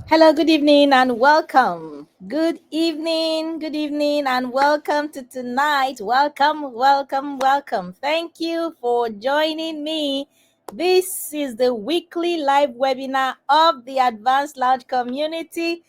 Hello, good evening, and welcome. Good evening, and welcome to tonight. Welcome, welcome, welcome. Thank you for joining me. This is the weekly live webinar of the Advanced Lounge community,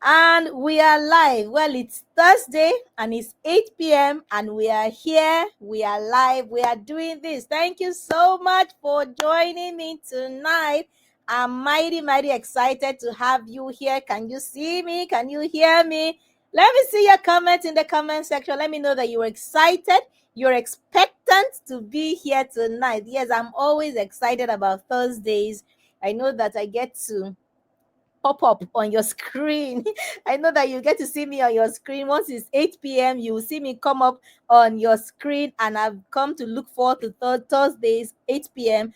and we are live. Well, it's Thursday and it's 8 p.m., and we are here. We are live. We are doing this. Thank you so much for joining me tonight. I'm mighty excited to have you here. Can you see me? Can you hear me? Let me see your comments in the comment section. Let me know that you're excited. You're expectant to be here tonight. Yes, I'm always excited about Thursdays. I know that I get to pop up on your screen. I know that you get to see me on your screen. Once it's 8 p.m., you will see me come up on your screen, and I've come to look forward to Thursdays, 8 p.m.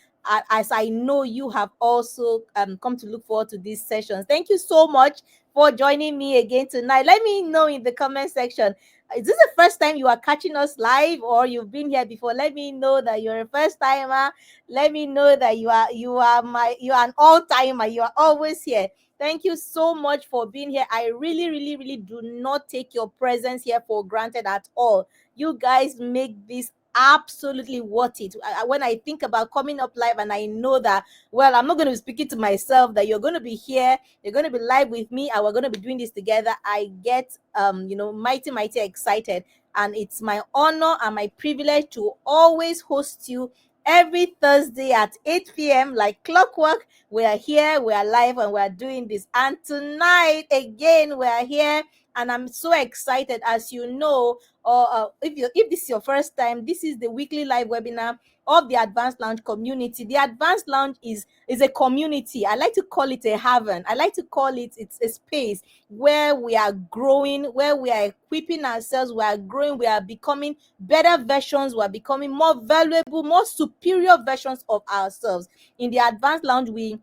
As I know you have also come to look forward to these sessions. Thank you so much for joining me again tonight. Let me know in the comment section. Is this the first time you are catching us live, or you've been here before? Let me know that you're a first timer. Let me know that you are an all timer. You are always here. Thank you so much for being here. I really do not take your presence here for granted at all. You guys make this absolutely worth it. When I think about coming up live, and I know that, well, I'm not going to be speaking to myself, that you're going to be here, you're going to be live with me, and we're going to be doing this together, I get mighty excited. And it's my honor and my privilege to always host you every Thursday at 8 p.m. like clockwork. We are here, we are live, and we are doing this. And tonight, again, we are here, and I'm so excited. As you know, or if this is your first time, this is the weekly live webinar of the Advanced Lounge community. The Advanced Lounge is a community. I like to call it a haven. I like to call it's a space where we are growing, where we are equipping ourselves, we are growing, we are becoming better versions, we are becoming more valuable, more superior versions of ourselves. In the Advanced Lounge, we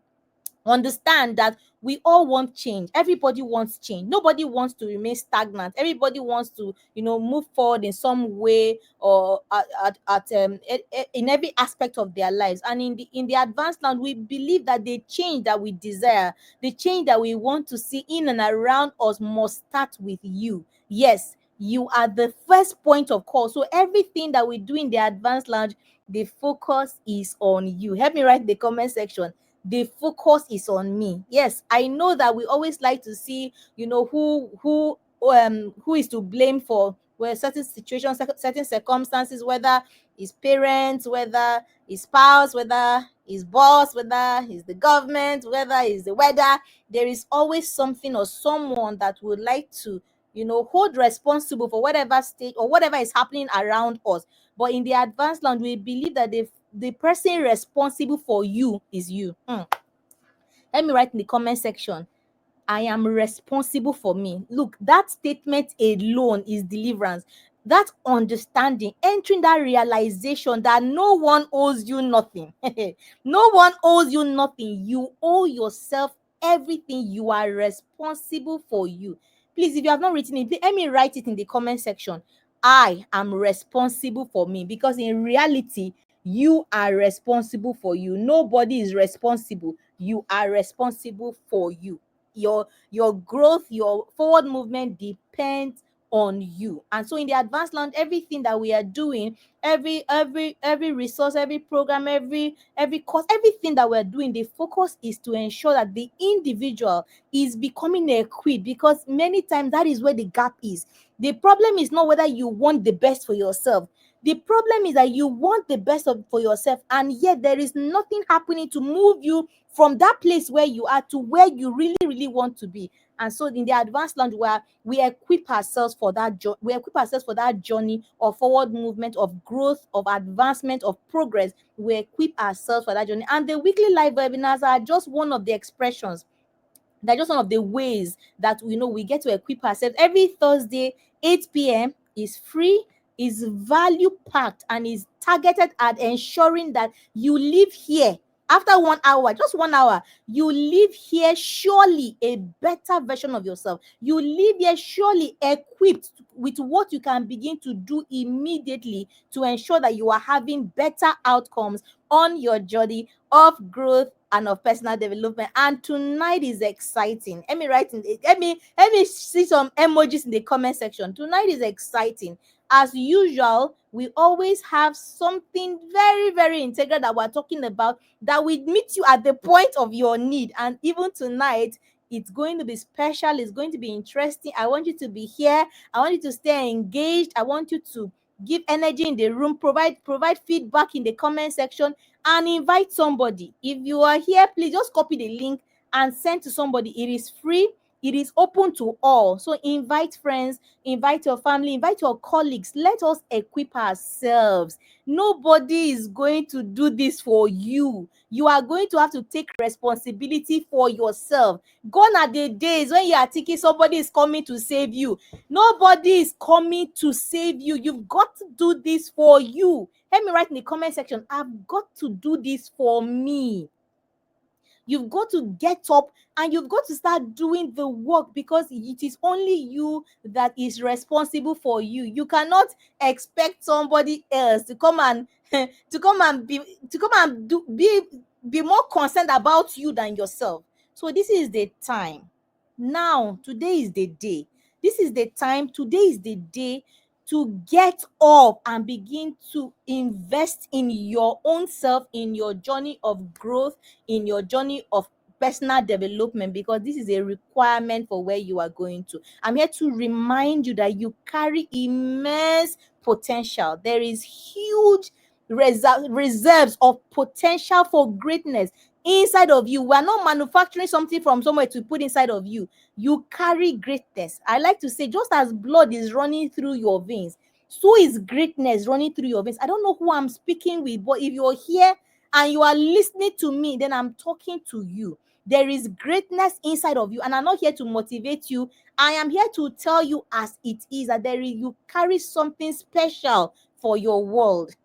understand that we all want change. Everybody wants change. Nobody wants to remain stagnant. Everybody wants to move forward in some way, or in every aspect of their lives. And in the Advanced Lounge, we believe that the change that we desire, the change that we want to see in and around us, must start with you. Yes, you are the first point of call. So everything that we do in the Advanced Lounge, the focus is on you. Help me write in the comment section, the focus is on me. Yes, I know that we always like to see who is to blame for certain situations, certain circumstances, whether it's parents, whether it's spouse, whether it's boss, whether it's the government, whether it's the weather. There is always something or someone that would like to hold responsible for whatever state or whatever is happening around us. But in the Advanced Lounge, we believe that the person responsible for you is you. Let me write in the comment section, I am responsible for me. Look, that statement alone is deliverance. That understanding, entering that realization that no one owes you nothing. No one owes you nothing. You owe yourself everything. You are responsible for you. Please, if you have not written it, let me write it in the comment section. I am responsible for me, because in reality, you are responsible for you. Nobody is responsible. You are responsible for you. Your growth, your forward movement depends on you. And so in the Advanced Lounge, everything that we are doing, every resource, every program, every course, everything that we're doing, the focus is to ensure that the individual is becoming equipped, because many times that is where the gap is. The problem is not whether you want the best for yourself. The problem is that you want the best for yourself, and yet there is nothing happening to move you from that place where you are to where you really want to be. And so in the Advanced Lounge, where we equip ourselves for that journey of forward movement, of growth, of advancement, of progress. We equip ourselves for that journey. And the weekly live webinars are just one of the expressions. They're just one of the ways that we get to equip ourselves. Every Thursday, 8 p.m. is free, is value packed, and is targeted at ensuring that you live here. After 1 hour, just 1 hour, you live here surely a better version of yourself. You live here surely equipped equipped with what you can begin to do immediately to ensure that you are having better outcomes on your journey of growth and of personal development. And tonight is exciting. Let me see some emojis in the comment section. Tonight is exciting. As usual, we always have something very, very integral that we're talking about that will meet you at the point of your need. And even tonight, it's going to be special. It's going to be interesting. I want you to be here. I want you to stay engaged. I want you to give energy in the room, provide feedback in the comment section, and invite somebody. If you are here, please just copy the link and send to somebody. It is free. It is open to all. So invite friends, invite your family, invite your colleagues. Let us equip ourselves. Nobody is going to do this for you. You are going to have to take responsibility for yourself. Gone are the days when you are thinking somebody is coming to save you. Nobody is coming to save you. You've got to do this for you. Let me write in the comment section, I've got to do this for me. You've got to get up and you've got to start doing the work, because it is only you that is responsible for you. You cannot expect somebody else to come and be more concerned about you than yourself. So this is the time. Now, today is the day. This is the time. Today is the day to get up and begin to invest in your own self, in your journey of growth, in your journey of personal development, because this is a requirement for where you are going to. I'm here to remind you that you carry immense potential. There is huge reserves of potential for greatness inside of you. We are not manufacturing something from somewhere to put inside of you. You carry greatness. I like to say, just as blood is running through your veins, so is greatness running through your veins. I don't know who I'm speaking with, but if you're here and you are listening to me, then I'm talking to you. There is greatness inside of you, and I'm not here to motivate you. I am here to tell you as it is, that you carry something special for your world.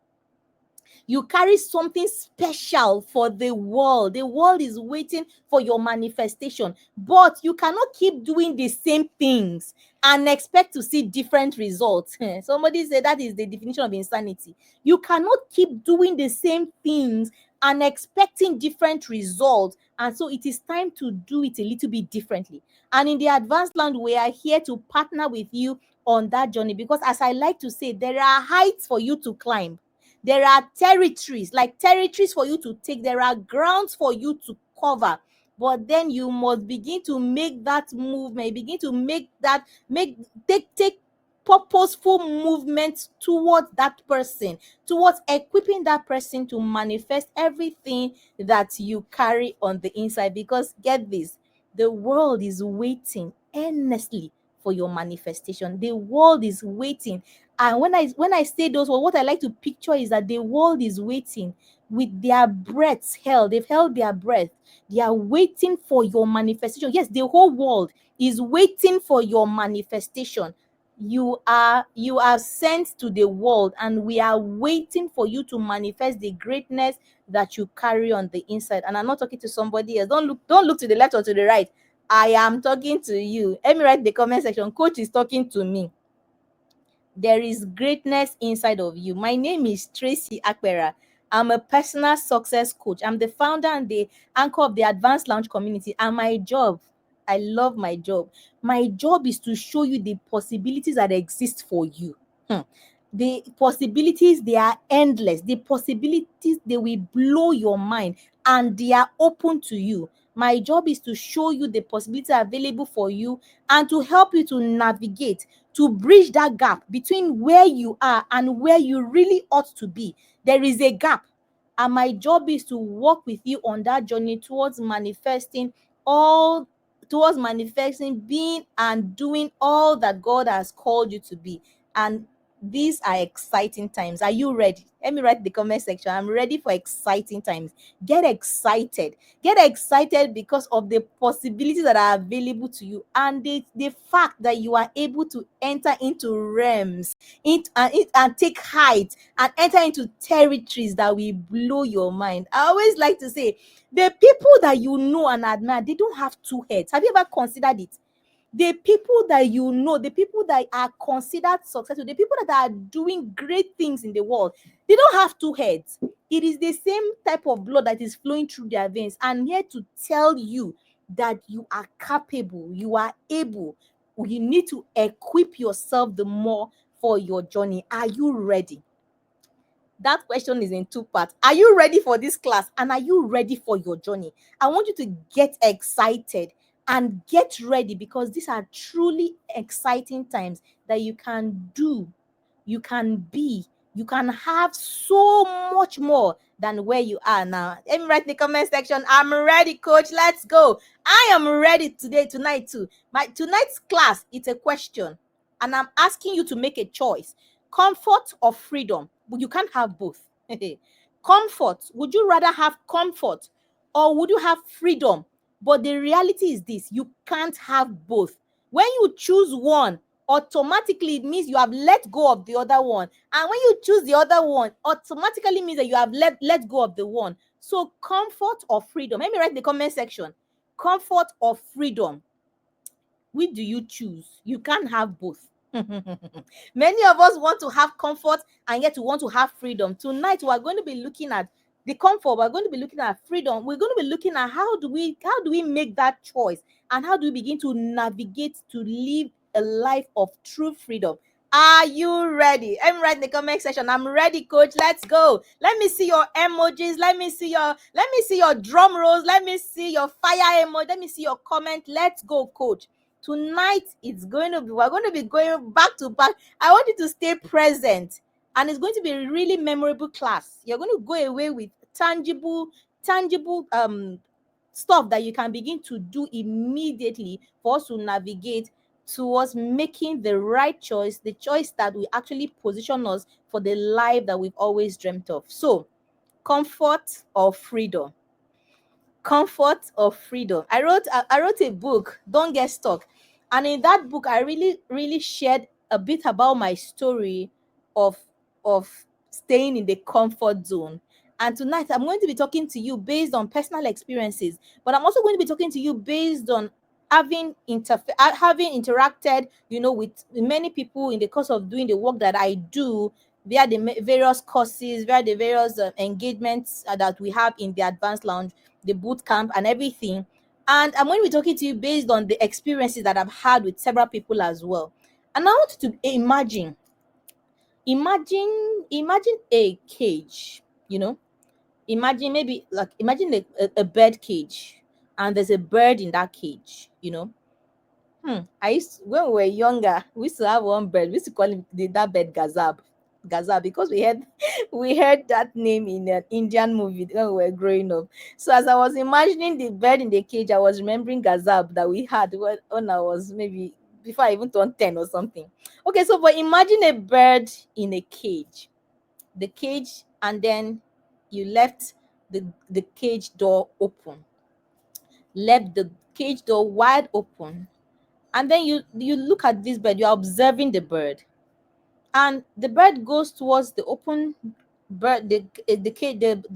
You carry something special for the world. The world is waiting for your manifestation, but you cannot keep doing the same things and expect to see different results. Somebody said that is the definition of insanity. You cannot keep doing the same things and expecting different results. And so it is time to do it a little bit differently. And in the advanced land, we are here to partner with you on that journey, because, as I like to say, there are heights for you to climb. There are territories for you to take. There are grounds for you to cover. But then you must begin to make that movement, begin to take purposeful movement towards that person, towards equipping that person to manifest everything that you carry on the inside. Because get this, the world is waiting earnestly for your manifestation. The world is waiting. And when I say those, what I like to picture is that the world is waiting with their breaths held. They've held their breath. They are waiting for your manifestation. Yes, the whole world is waiting for your manifestation. You are sent to the world, and we are waiting for you to manifest the greatness that you carry on the inside. And I'm not talking to somebody else. Don't look to the left or to the right. I am talking to you. Let me write in the comment section, Coach is talking to me. There is greatness inside of you. My name is Tracy Akpera. I'm a personal success coach. I'm the founder and the anchor of the Advanced Lounge community. And my job, I love my job. My job is to show you the possibilities that exist for you. The possibilities, they are endless. The possibilities, they will blow your mind, and they are open to you. My job is to show you the possibilities available for you and to help you to navigate, to bridge that gap between where you are and where you really ought to be. There is a gap, and my job is to work with you on that journey towards manifesting, being and doing all that God has called you to be. And these are exciting times. Are you ready? Let me write in the comment section, I'm ready for exciting times. Get excited. Get excited because of the possibilities that are available to you, and the fact that you are able to enter into realms and take height and enter into territories that will blow your mind. I always like to say, the people that you know and admire, they don't have two heads. Have you ever considered it? The people that you know, the people that are considered successful, the people that are doing great things in the world, they don't have two heads. It is the same type of blood that is flowing through their veins. I'm here to tell you that you are capable, you are able. You need to equip yourself the more for your journey. Are you ready? That question is in two parts. Are you ready for this class? And are you ready for your journey? I want you to get excited and get ready, because these are truly exciting times that you can do, you can be, you can have so much more than where you are now. Let me write in the comment section, I'm ready, coach. Let's go. I am ready tonight too. My tonight's class, it's a question, and I'm asking you to make a choice. Comfort or freedom? But you can't have both. Comfort. Would you rather have comfort, or would you have freedom? But the reality is this: you can't have both. When you choose one, automatically it means you have let go of the other one. And when you choose the other one, automatically means that you have let go of the one. So comfort or freedom? Let me write in the comment section. Comfort or freedom? Which do you choose? You can't have both. Many of us want to have comfort and yet we want to have freedom. Tonight we are going to be looking at the comfort, we're going to be looking at freedom. We're going to be looking at how do we make that choice, and how do we begin to navigate to live a life of true freedom. Are you ready? I'm right in the comment section. I'm ready, coach. Let's go. Let me see your emojis. Let me see your drum rolls. Let me see your fire emoji. Let me see your comment. Let's go, coach. Tonight we're going to be going back to back. I want you to stay present, and it's going to be a really memorable class. You're going to go away with tangible stuff that you can begin to do immediately for us to navigate towards making the right choice, the choice that will actually position us for the life that we've always dreamt of. So, comfort or freedom? Comfort or freedom? I wrote a book, Don't Get Stuck, and in that book I really shared a bit about my story of staying in the comfort zone. And tonight I'm going to be talking to you based on personal experiences, but I'm also going to be talking to you based on having interacted, with many people in the course of doing the work that I do via the various courses, via the various engagements that we have in the advanced lounge, the boot camp, and everything. And I'm going to be talking to you based on the experiences that I've had with several people as well. And I want you to imagine a cage, imagine maybe like imagine a bird cage, and there's a bird in that cage. When we were younger, we used to have one bird. We used to call him that bird Gazab. Gazab, because we heard that name in an Indian movie when we were growing up. So as I was imagining the bird in the cage, I was remembering Gazab that we had when I was maybe before I even turned 10 or something. Okay, so but imagine a bird in a cage. The cage, and then you left the cage door open. Left the cage door wide open, and then you look at this bird. You're observing the bird, and the bird goes towards the open bird the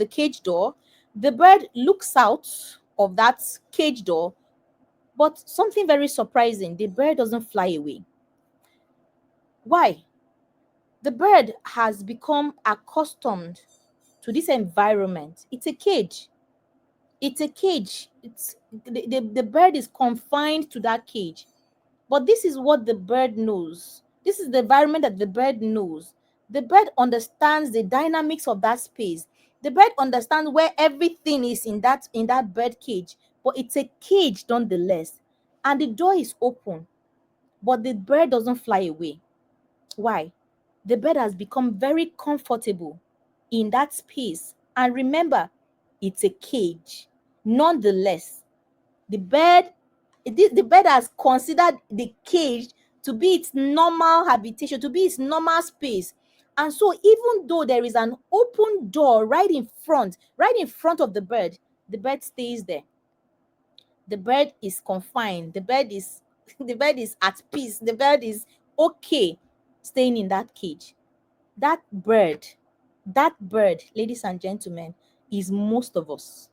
cage door. The bird looks out of that cage door, but something very surprising: the bird doesn't fly away. Why? The bird has become accustomed to this environment. It's a cage. The bird is confined to that cage. But this is what the bird knows. This is the environment that the bird knows. The bird understands the dynamics of that space. The bird understands where everything is in that bird cage. But it's a cage nonetheless. And the door is open. But the bird doesn't fly away. Why? The bird has become very comfortable in that space. And remember, it's a cage. Nonetheless, the bird has considered the cage to be its normal habitation, to be its normal space. And so even though there is an open door right in front of the bird stays there. The bird is confined. The bird is at peace. The bird is okay staying in that cage. That bird, ladies and gentlemen, is most of us.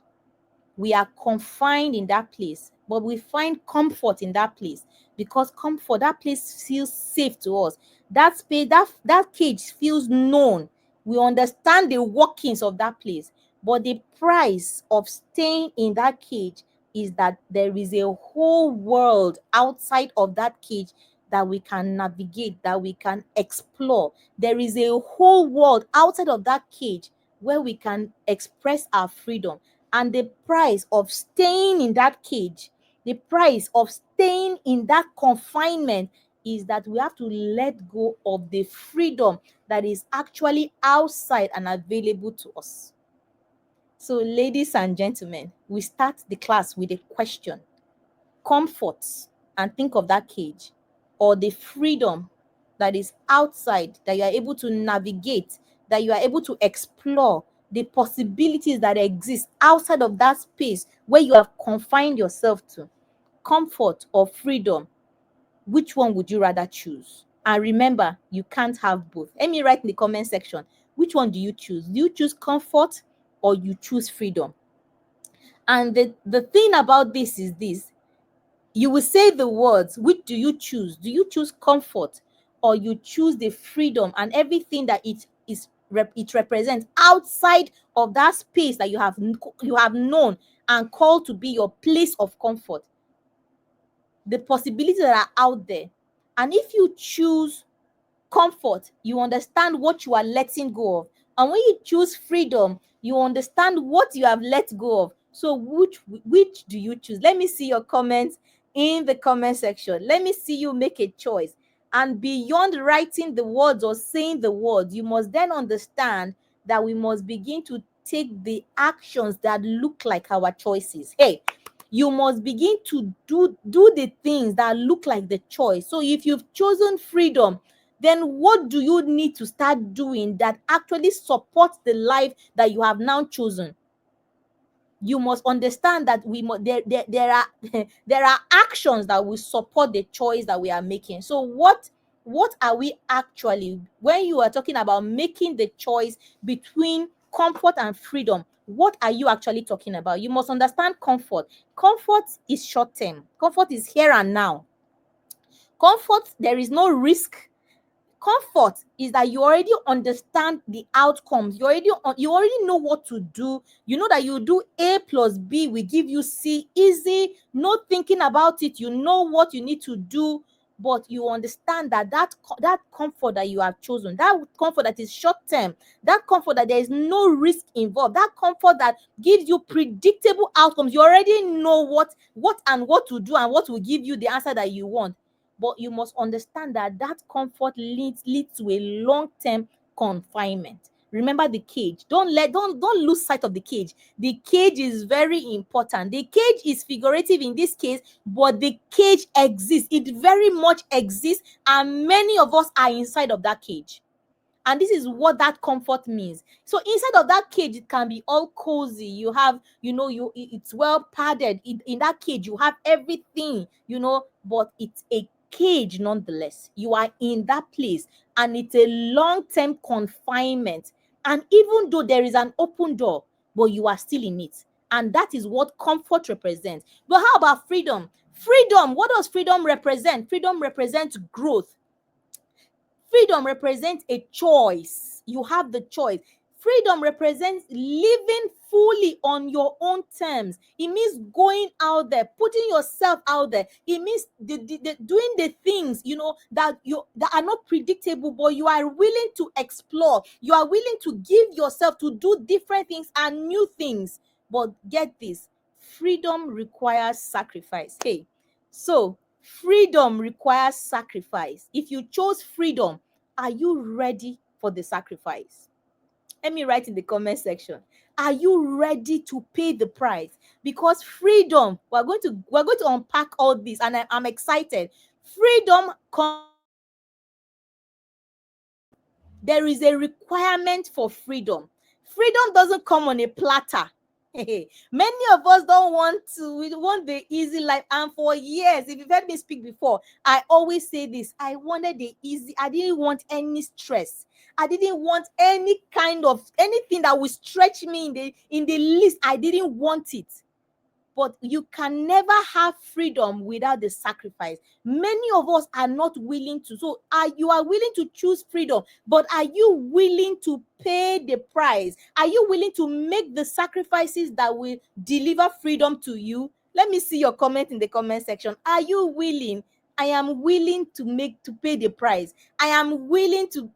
We are confined in that place, but we find comfort in that place. because comfort, that place feels safe to us. That space, that cage feels known. We understand the workings of that place. But the price of staying in that cage is that there is a whole world outside of that cage that we can navigate, that we can explore. There is a whole world outside of that cage where we can express our freedom. And the price of staying in that cage, the price of staying in that confinement, is that we have to let go of the freedom that is actually outside and available to us. So, ladies and gentlemen, we start the class with a question: comfort, and think of that cage, or the freedom that is outside, that you are able to navigate, that you are able to explore the possibilities that exist outside of that space where you have confined yourself to. Comfort or freedom, which one would you rather choose? And remember, you can't have both. Let me write in the comment section, which one do you choose? Do you choose comfort or you choose freedom? And the thing about this is this: you will say the words, which do you choose? Do you choose comfort or you choose the freedom and everything that it represents outside of that space that you have known and called to be your place of comfort? The possibilities that are out there. And if you choose comfort, you understand what you are letting go of. And when you choose freedom, you understand what you have let go of. So which do you choose? Let me see your comments in the comment section. Let me see you make a choice. And beyond writing the words or saying the words, you must then understand that we must begin to take the actions that look like our choices. Hey, you must begin to do the things that look like the choice. So if you've chosen freedom, then what do you need to start doing that actually supports the life that you have now chosen? You must understand that there are there are actions that will support the choice that we are making. So what are we actually, when you are talking about making the choice between comfort and freedom, what are you actually talking about? You must understand comfort. Comfort is short term. Comfort is here and now. Comfort, there is no risk. Comfort is that you already understand the outcomes. You already know what to do. You know that you do A plus B will give you C. Easy, no thinking about it. You know what you need to do, but you understand that that comfort that you have chosen, that comfort that is short term, that comfort that there is no risk involved, that comfort that gives you predictable outcomes. You already know what to do and what will give you the answer that you want. But you must understand that that comfort leads to a long-term confinement. Remember the cage. Don't lose sight of the cage. The cage is very important. The cage is figurative in this case, but the cage exists. It very much exists, and many of us are inside of that cage. And this is what that comfort means. So inside of that cage, it can be all cozy. You have, it's well padded. In that cage, you have everything, but it's a cage nonetheless. You are in that place, and it's a long-term confinement. And even though there is an open door, but you are still in it. And that is what comfort represents. But how about freedom? Freedom, what does freedom represent? Freedom represents growth. Freedom represents a choice. You have the choice. Freedom represents living fully on your own terms. It means going out there, putting yourself out there. It means doing the things, that are not predictable, but you are willing to explore. You are willing to give yourself to do different things and new things. But get this, freedom requires sacrifice. Hey, so freedom requires sacrifice. If you chose freedom, are you ready for the sacrifice? Let me write in the comment section. Are you ready to pay the price? Because freedom, we're going to unpack all this, and I'm excited. Freedom there is a requirement for freedom. Freedom doesn't come on a platter. Many of us don't want to. We want the easy life. And for years, if you've heard me speak before, I always say this: I wanted the easy. I didn't want any stress. I didn't want any kind of anything that would stretch me in the list. I didn't want it. but you can never have freedom without the sacrifice. Many of us are not willing to. So you are willing to choose freedom, but are you willing to pay the price? Are you willing to make the sacrifices that will deliver freedom to you? Let me see your comment in the comment section. Are you willing? I am willing to pay the price. I'm willing to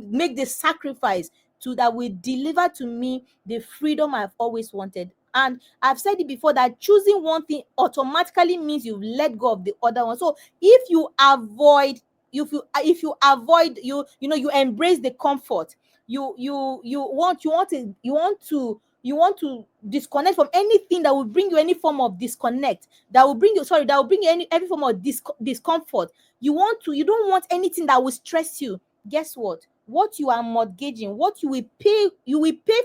make the sacrifice to that will deliver to me the freedom I've always wanted. And I've said it before that choosing one thing automatically means you've let go of the other one. So if you avoid, you embrace the comfort, you want to disconnect from anything that will bring you any form of disconnect, that will bring you any form of discomfort. You don't want anything that will stress you. Guess what you are mortgaging, what you will pay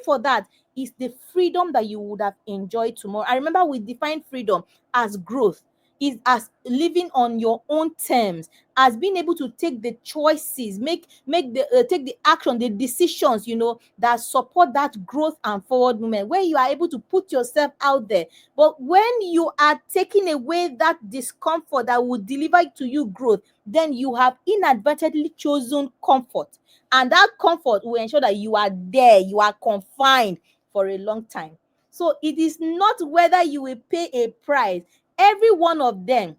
for that is the freedom that you would have enjoyed tomorrow. I remember we defined freedom as growth, is as living on your own terms, as being able to take the choices, take the action, the decisions, that support that growth and forward movement, where you are able to put yourself out there. But when you are taking away that discomfort that will deliver to you growth, then you have inadvertently chosen comfort. And that comfort will ensure that you are there, you are confined for a long time. So it is not whether you will pay a price. Every one of them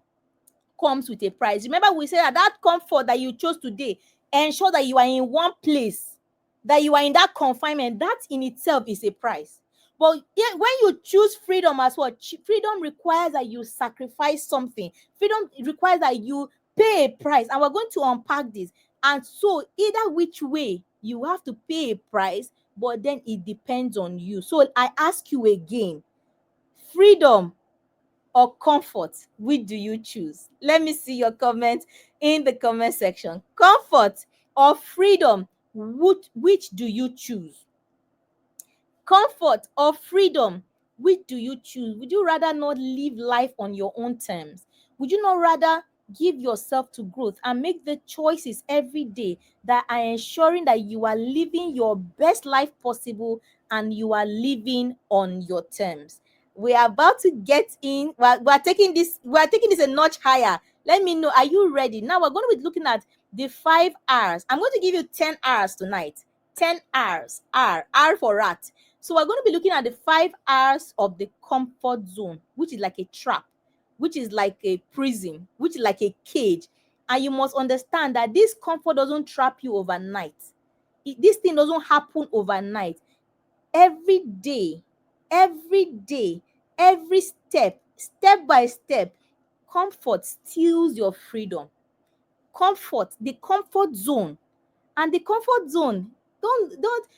comes with a price. Remember, we said that comfort that you chose today, ensure that you are in one place, that you are in that confinement. That in itself is a price. But when you choose freedom as well, freedom requires that you sacrifice something. Freedom requires that you pay a price. And we're going to unpack this. And so either which way, you have to pay a price, but then it depends on you. So I ask you again, freedom or comfort, which do you choose? Let me see your comment in the comment section. Comfort or freedom, which do you choose? Comfort or freedom, which do you choose? Would you rather not live life on your own terms? Would you not rather give yourself to growth and make the choices every day that are ensuring that you are living your best life possible and you are living on your terms? We are about to get in. We're taking this a notch higher. Let me know, are you ready? Now we're going to be looking at the 5 R's. I'm going to give you 10 R's tonight. 10 R's. R for rat. So we're going to be looking at the 5 R's of the comfort zone, which is like a trap, which is like a prison, which is like a cage. And you must understand that this comfort doesn't trap you overnight. This thing doesn't happen overnight. Every day, every step by step, comfort steals your freedom. The comfort zone. And the comfort zone, don't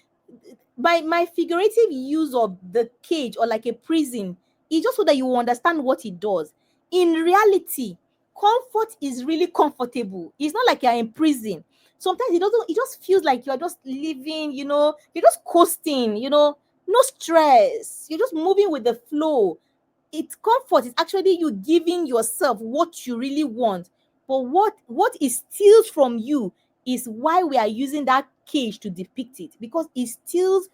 my figurative use of the cage or like a prison is just so that you understand what it does. In reality, comfort is really comfortable. It's not like you're in prison. Sometimes it just feels like you're just living, you're just coasting, no stress. You're just moving with the flow. It's comfort is actually you giving yourself what you really want. But what it steals from you is why we are using that cage to depict it, because it steals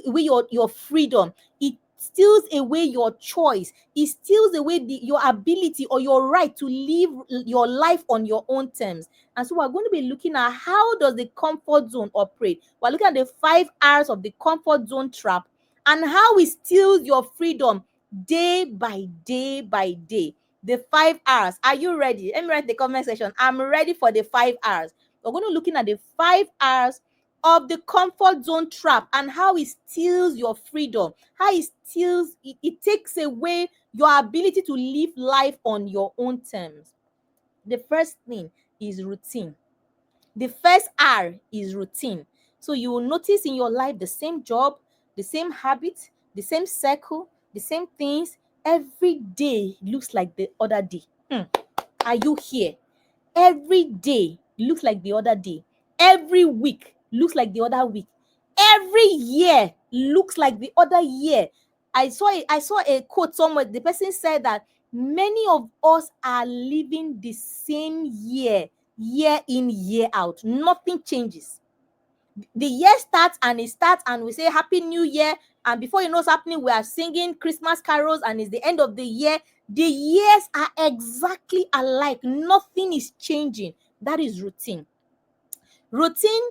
away your freedom. It steals away your choice. It steals away your ability or your right to live your life on your own terms. And so we're going to be looking at how does the comfort zone operate. We're looking at the 5 R's of the comfort zone trap and how it steals your freedom day by day by day. The 5 R's. Are you ready? Let me write the comment section. I'm ready for the 5 R's. We're going to be looking at the 5 R's of the comfort zone trap and how it steals your freedom, how it takes away your ability to live life on your own terms. The first thing is routine. The first R is routine. So you will notice in your life the same job, the same habit, the same circle, the same things. Every day looks like the other day. Are you here? Every day looks like the other day. Every week looks like the other week. Every year looks like the other year. I saw a quote somewhere. The person said that many of us are living the same year in, year out. Nothing changes. The year starts and it starts and we say Happy New Year, and before you know what's happening, we are singing Christmas carols, and it's the end of the year. The years are exactly alike. Nothing is changing. That is routine. Routine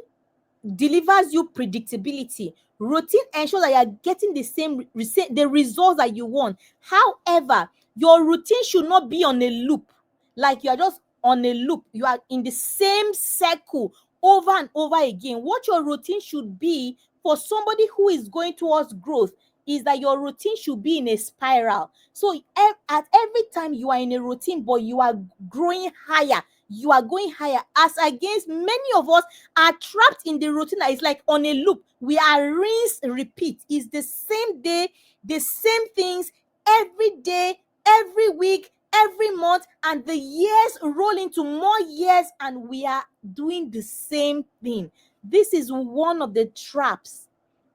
delivers you predictability. Routine ensures that you are getting the results that you want. However, your routine should not be on a loop. Like you are just on a loop. You are in the same circle over and over again. What your routine should be for somebody who is going towards growth is that your routine should be in a spiral. So at every time you are in a routine, but you are growing higher, you are going higher, as against many of us are trapped in the routine that is like on a loop. We are rinse, repeat. It's the same day, the same things every day, every week, every month, and the years roll into more years, and we are doing the same thing. This is one of the traps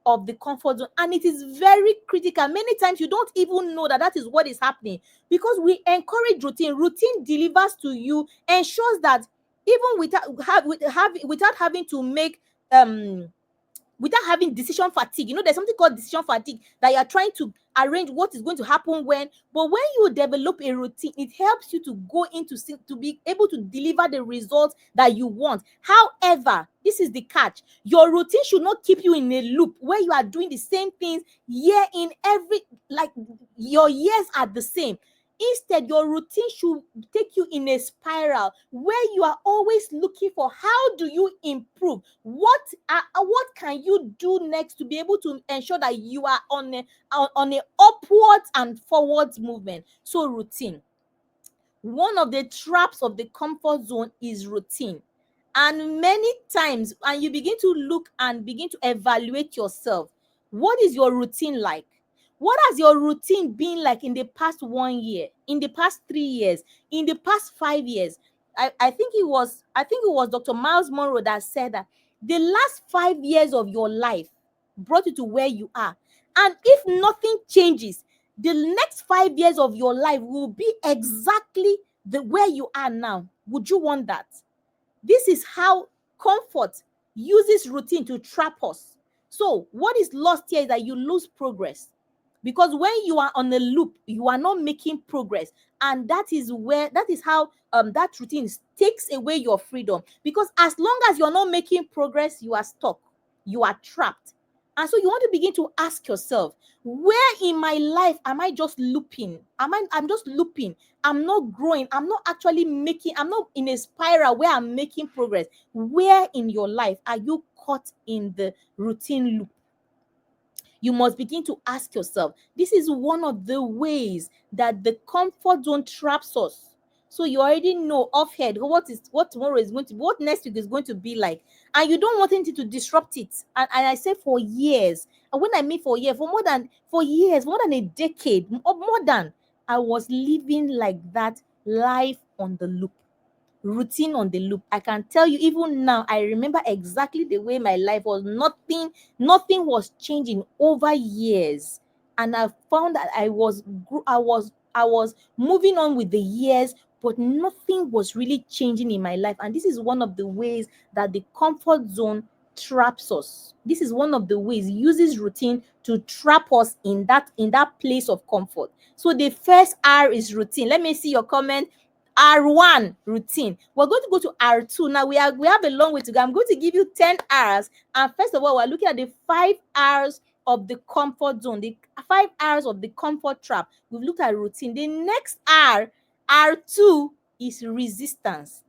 of the comfort zone, and it is very critical. Many times you don't even know that that is what is happening, because we encourage routine. Routine delivers to you, ensures that even without having to make without having decision fatigue. There's something called decision fatigue, that you are trying to arrange what is going to happen when. But when you develop a routine, it helps you to go into to be able to deliver the results that you want. However, this is the catch: your routine should not keep you in a loop where you are doing the same things year in every, like your years are the same. Instead, your routine should take you in a spiral where you are always looking for how do you improve, what can you do next to be able to ensure that you are on a upwards and forwards movement. So routine. One of the traps of the comfort zone is routine. And many times, and you begin to look and begin to evaluate yourself. What is your routine like? What has your routine been like in the past 1 year, in the past 3 years, in the past 5 years? I think it was Dr. Miles Monroe that said that the last 5 years of your life brought you to where you are. And if nothing changes, the next 5 years of your life will be exactly the where you are now. Would you want that? This is how comfort uses routine to trap us. So what is lost here is that you lose progress, because when you are on a loop, you are not making progress, and that is how that routine takes away your freedom. Because as long as you're not making progress, you are stuck, you are trapped. And so you want to begin to ask yourself, where in my life am I just looping? I'm just looping. I'm not growing. I'm not in a spiral where I'm making progress. Where in your life are you caught in the routine loop? You must begin to ask yourself. This is one of the ways that the comfort zone traps us. So you already know offhand what tomorrow is going to be, what next week is going to be like, and you don't want anything to disrupt it. And I say for years, and when I mean for years, for years, more than a decade, or more than, I was living like that, life on the loop, routine on the loop. I can tell you, even now, I remember exactly the way my life was. Nothing was changing over years. And I found that I was moving on with the years, but nothing was really changing in my life. And this is one of the ways that the comfort zone traps us. This is one of the ways it uses routine to trap us in that place of comfort. So the first R is routine. Let me see your comment. R1, routine. We're going to go to R2. Now we have a long way to go. I'm going to give you 10 R's. And first of all, we're looking at the 5 R's of the comfort zone, the 5 R's of the comfort trap. We've looked at routine. The next R, R2, is resistance.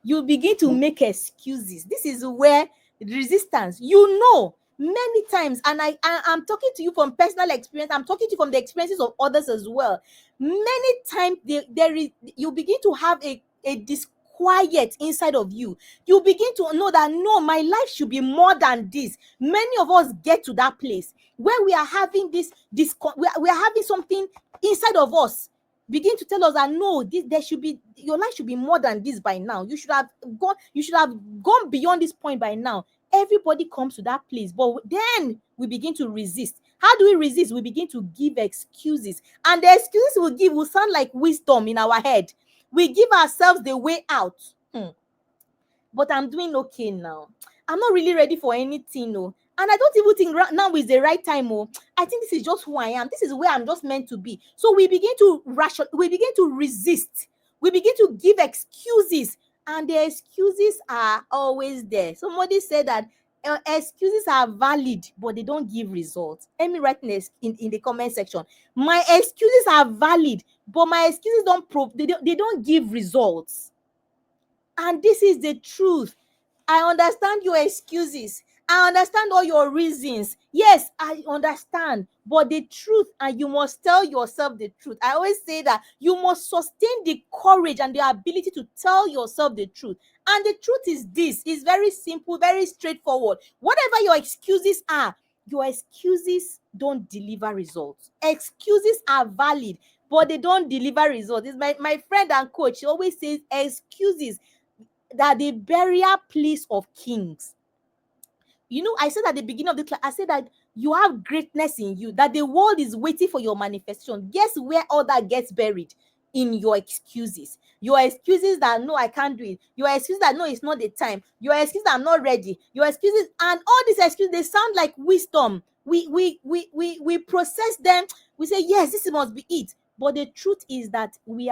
You begin to make excuses. This is where resistance, many times, and I'm talking to you from personal experience. I'm talking to you from the experiences of others as well. Many times you begin to have a disquiet inside of you. You begin to know that, no, my life should be more than this. Many of us get to that place where we are having we are having something inside of us begin to tell us that, no, your life should be more than this by now. You should have gone beyond this point by now. Everybody comes to that place, but then we begin to resist. How do we resist? We begin to give excuses, and the excuses we give will sound like wisdom in our head. We give ourselves the way out. But I'm doing okay now. I'm not really ready for anything, no. And I don't even think now is the right time, oh. I think this is just who I am. This is where I'm just meant to be. So we begin to we begin to resist. We begin to give excuses, and the excuses are always there. Somebody said that excuses are valid, but they don't give results. Let me write in the comment section. My excuses are valid, but my excuses they don't give results. And this is the truth. I understand your excuses. I understand all your reasons. Yes, I understand. But the truth, and you must tell yourself the truth. I always say that you must sustain the courage and the ability to tell yourself the truth. And the truth is this. It's very simple, very straightforward. Whatever your excuses are, your excuses don't deliver results. Excuses are valid, but they don't deliver results. It's my friend and coach, she always says excuses that the burial place of kings. You know, I said at the beginning of the class, I said that you have greatness in you, that the world is waiting for your manifestation. Guess where all that gets buried? In your excuses. Your excuses that no, I can't do it. Your excuses that no, it's not the time. Your excuses that I'm not ready. Your excuses, and all these excuses, they sound like wisdom. We process them. We say, yes, this must be it. But the truth is that we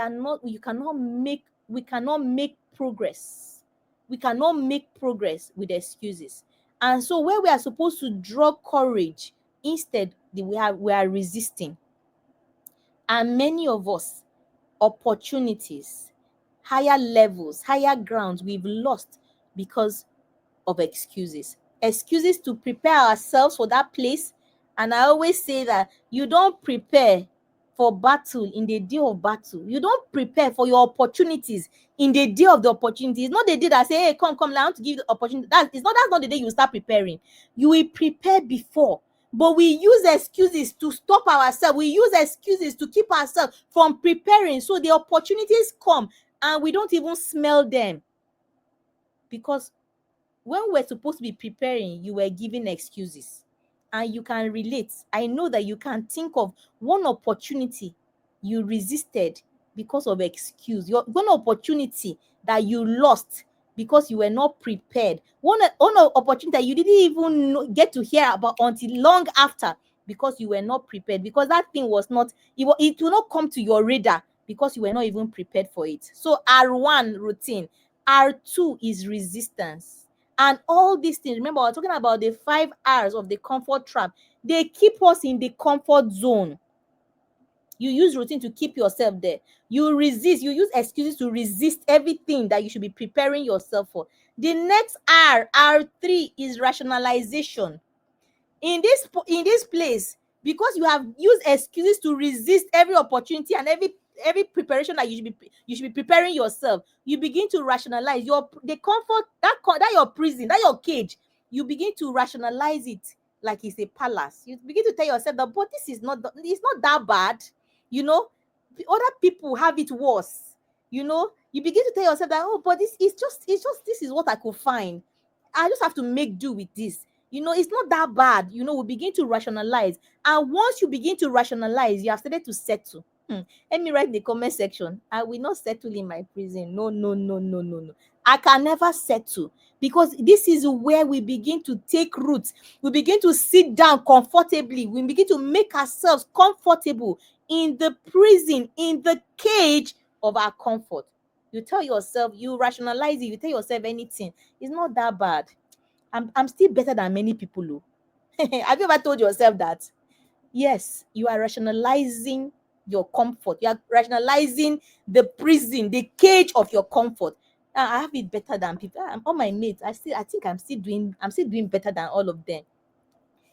cannot make progress. We cannot make progress with excuses. And so where we are supposed to draw courage, instead we are resisting. And many of us, opportunities, higher levels, higher grounds we've lost because of excuses. Excuses to prepare ourselves for that place. And I always say that you don't prepare for battle in the day of battle. You don't prepare for your opportunities in the day of the opportunity. It's not the day that say, hey, come, I want to give you the opportunity. That's not the day you start preparing. You will prepare before. But we use excuses to stop ourselves. We use excuses to keep ourselves from preparing. So the opportunities come and we don't even smell them. Because when we're supposed to be preparing, you were giving excuses. And you can relate. I know that you can think of one opportunity you resisted because of excuse. One opportunity that you lost because you were not prepared. One opportunity that you didn't even get to hear about until long after because you were not prepared. Because that thing was not, it will not come to your radar because you were not even prepared for it. So R1, routine. R2 is resistance. And all these things, remember, we're talking about the 5 R's of the comfort trap. They keep us in the comfort zone. You use routine to keep yourself there. You resist. You use excuses to resist everything that you should be preparing yourself for. The next R, R3, is rationalization. In this place, because you have used excuses to resist every opportunity and every preparation that you should be preparing yourself, you begin to rationalize the comfort that your prison, that your cage. You begin to rationalize it like it's a palace. You begin to tell yourself that, but this is not, it's not that bad. You know, other people have it worse. You know, you begin to tell yourself that, oh, but this is just this is what I could find. I just have to make do with this. You know, it's not that bad. You know, we begin to rationalize. And once you begin to rationalize, you have started to settle. Let me write in the comment section. I will not settle in my prison. No, no, no, no, no, no. I can never settle, because this is where we begin to take roots. We begin to sit down comfortably. We begin to make ourselves comfortable in the prison, in the cage of our comfort. You tell yourself, you rationalize it, you tell yourself anything. It's not that bad. I'm still better than many people. Have you ever told yourself that? Yes, you are rationalizing your comfort. You are rationalizing the prison, the cage of your comfort. I have it better than people. All my mates, I think I'm still doing better than all of them.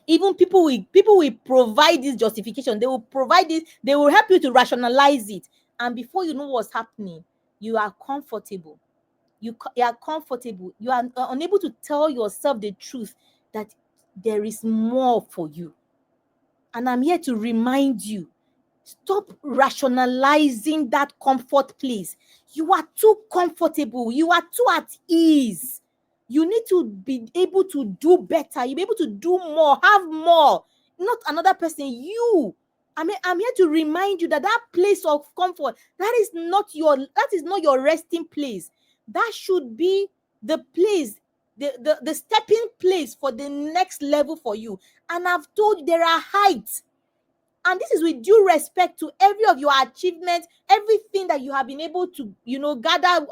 Even people will provide this justification. They will provide this. They will help you to rationalize it. And before you know what's happening, you are comfortable. You are comfortable. You are unable to tell yourself the truth that there is more for you. And I'm here to remind you, stop rationalizing that comfort place. You are too comfortable. You are too at ease. You need to be able to do better. You'll be able to do more, have more. Not another person, you. I'm here to remind you that place of comfort, that is not your resting place. That should be the place the stepping place for the next level for you. And I've told you there are heights. And this is with due respect to every of your achievements, everything that you have been able to, gather,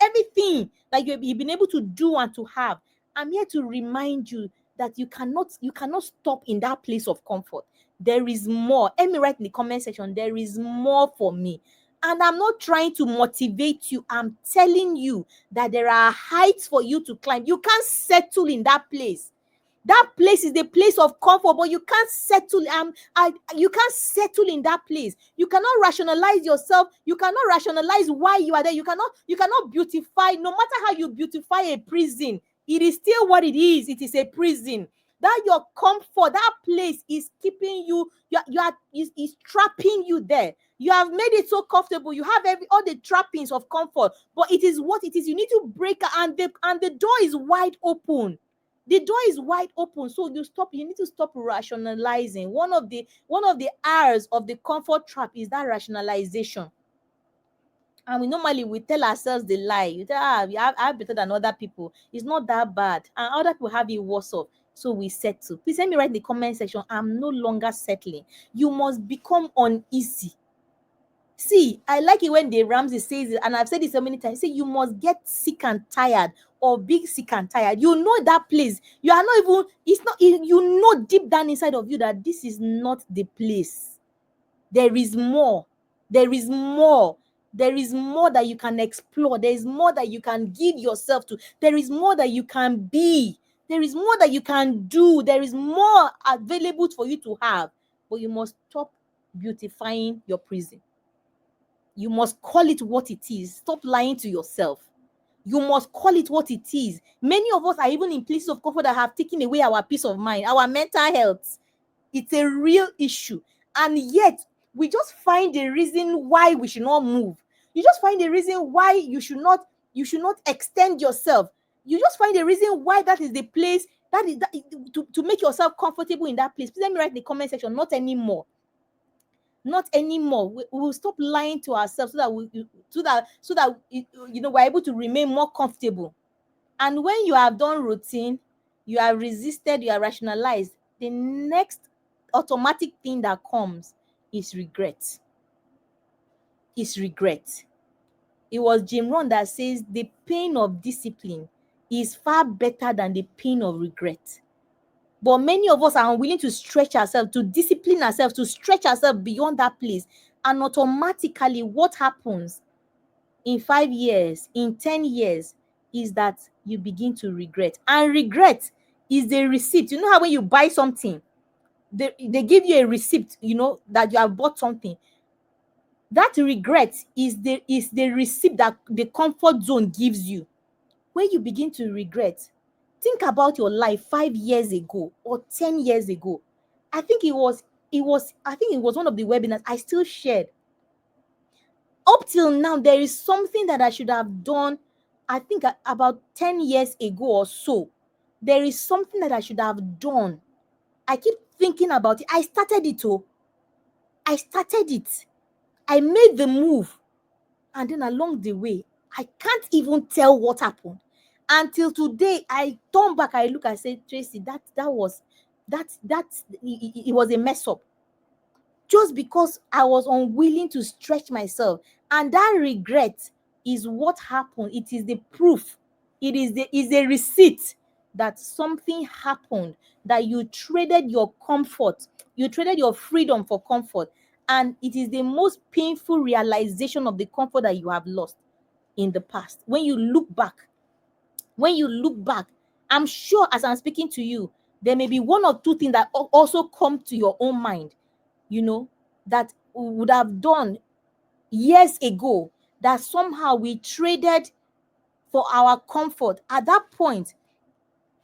everything that you've been able to do and to have. I'm here to remind you that you cannot stop in that place of comfort. There is more. Let me write in the comment section, there is more for me. And I'm not trying to motivate you. I'm telling you that there are heights for you to climb. You can't settle in that place. That place is the place of comfort, but you can't settle. You can't settle in that place. You cannot rationalize yourself. You cannot rationalize why you are there. You cannot beautify. No matter how you beautify a prison, it is still what it is. It is a prison. That your comfort, that place is keeping you. Is trapping you there. You have made it so comfortable. You have all the trappings of comfort, but it is what it is. You need to break, and the door is wide open. The door is wide open. So you need to stop rationalizing. One of the R's of the comfort trap is that rationalization. And we tell ourselves the lie. You tell, I have better than other people. It's not that bad. And other people have it worse off. So we settle. Please let me write in the comment section, I'm no longer settling. You must become uneasy. See, I like it when Dave Ramsey says it, and I've said it so many times. Say you must get sick and tired, or being sick and tired. You know that place. You are not even, it's not, you know deep down inside of you that this is not the place. There is more. There is more. There is more that you can explore. There is more that you can give yourself to. There is more that you can be. There is more that you can do. There is more available for you to have. But you must stop beautifying your prison. You must call it what it is. Stop lying to yourself. You must call it what it is. Many of us are even in places of comfort that have taken away our peace of mind, our mental health. It's a real issue. And yet, we just find a reason why we should not move. You just find a reason why you should not extend yourself. You just find a reason why that is the place to make yourself comfortable in that place. Please let me write in the comment section, not anymore. Not anymore. We will stop lying to ourselves so that we're able to remain more comfortable. And when you have done routine, you are resisted, you are rationalized, the next automatic thing that comes is regret. Is regret. It was Jim Rohn that says the pain of discipline is far better than the pain of regret. But many of us are unwilling to stretch ourselves, to discipline ourselves, to stretch ourselves beyond that place. And automatically, what happens in 5 years, in 10 years, is that you begin to regret. And regret is the receipt. You know how when you buy something, they give you a receipt, that you have bought something. That regret is the receipt that the comfort zone gives you. When you begin to regret, think about your life 5 years ago or 10 years ago. I think it was one of the webinars I still shared. Up till now, there is something that I should have done, I think about 10 years ago or so. There is something that I should have done. I keep thinking about it. I started it. I made the move. And then along the way, I can't even tell what happened. Until today, I turn back, I look, I say, Tracy, it was a mess up. Just because I was unwilling to stretch myself. And that regret is what happened. It is the proof. It is a receipt that something happened, that you traded your comfort. You traded your freedom for comfort. And it is the most painful realization of the comfort that you have lost in the past. When you look back, I'm sure as I'm speaking to you, there may be one or two things that also come to your own mind, that we would have done years ago, that somehow we traded for our comfort. At that point,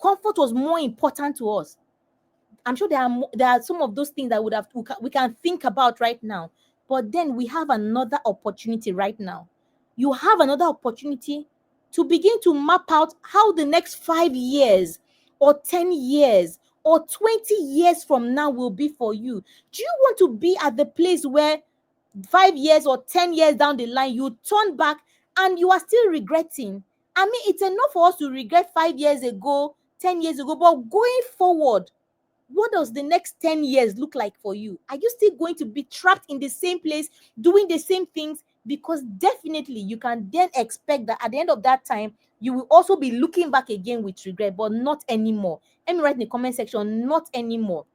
comfort was more important to us. I'm sure there are some of those things that we can think about right now. But then we have another opportunity right now. You have another opportunity to begin to map out how the next 5 years or 10 years or 20 years from now will be for you. Do you want to be at the place where 5 years or 10 years down the line, you turn back and you are still regretting? I mean, it's enough for us to regret 5 years ago, 10 years ago, but going forward, what does the next 10 years look like for you? Are you still going to be trapped in the same place, doing the same things? Because definitely you can then expect that at the end of that time, you will also be looking back again with regret, but not anymore. Let me write in the comment section, not anymore.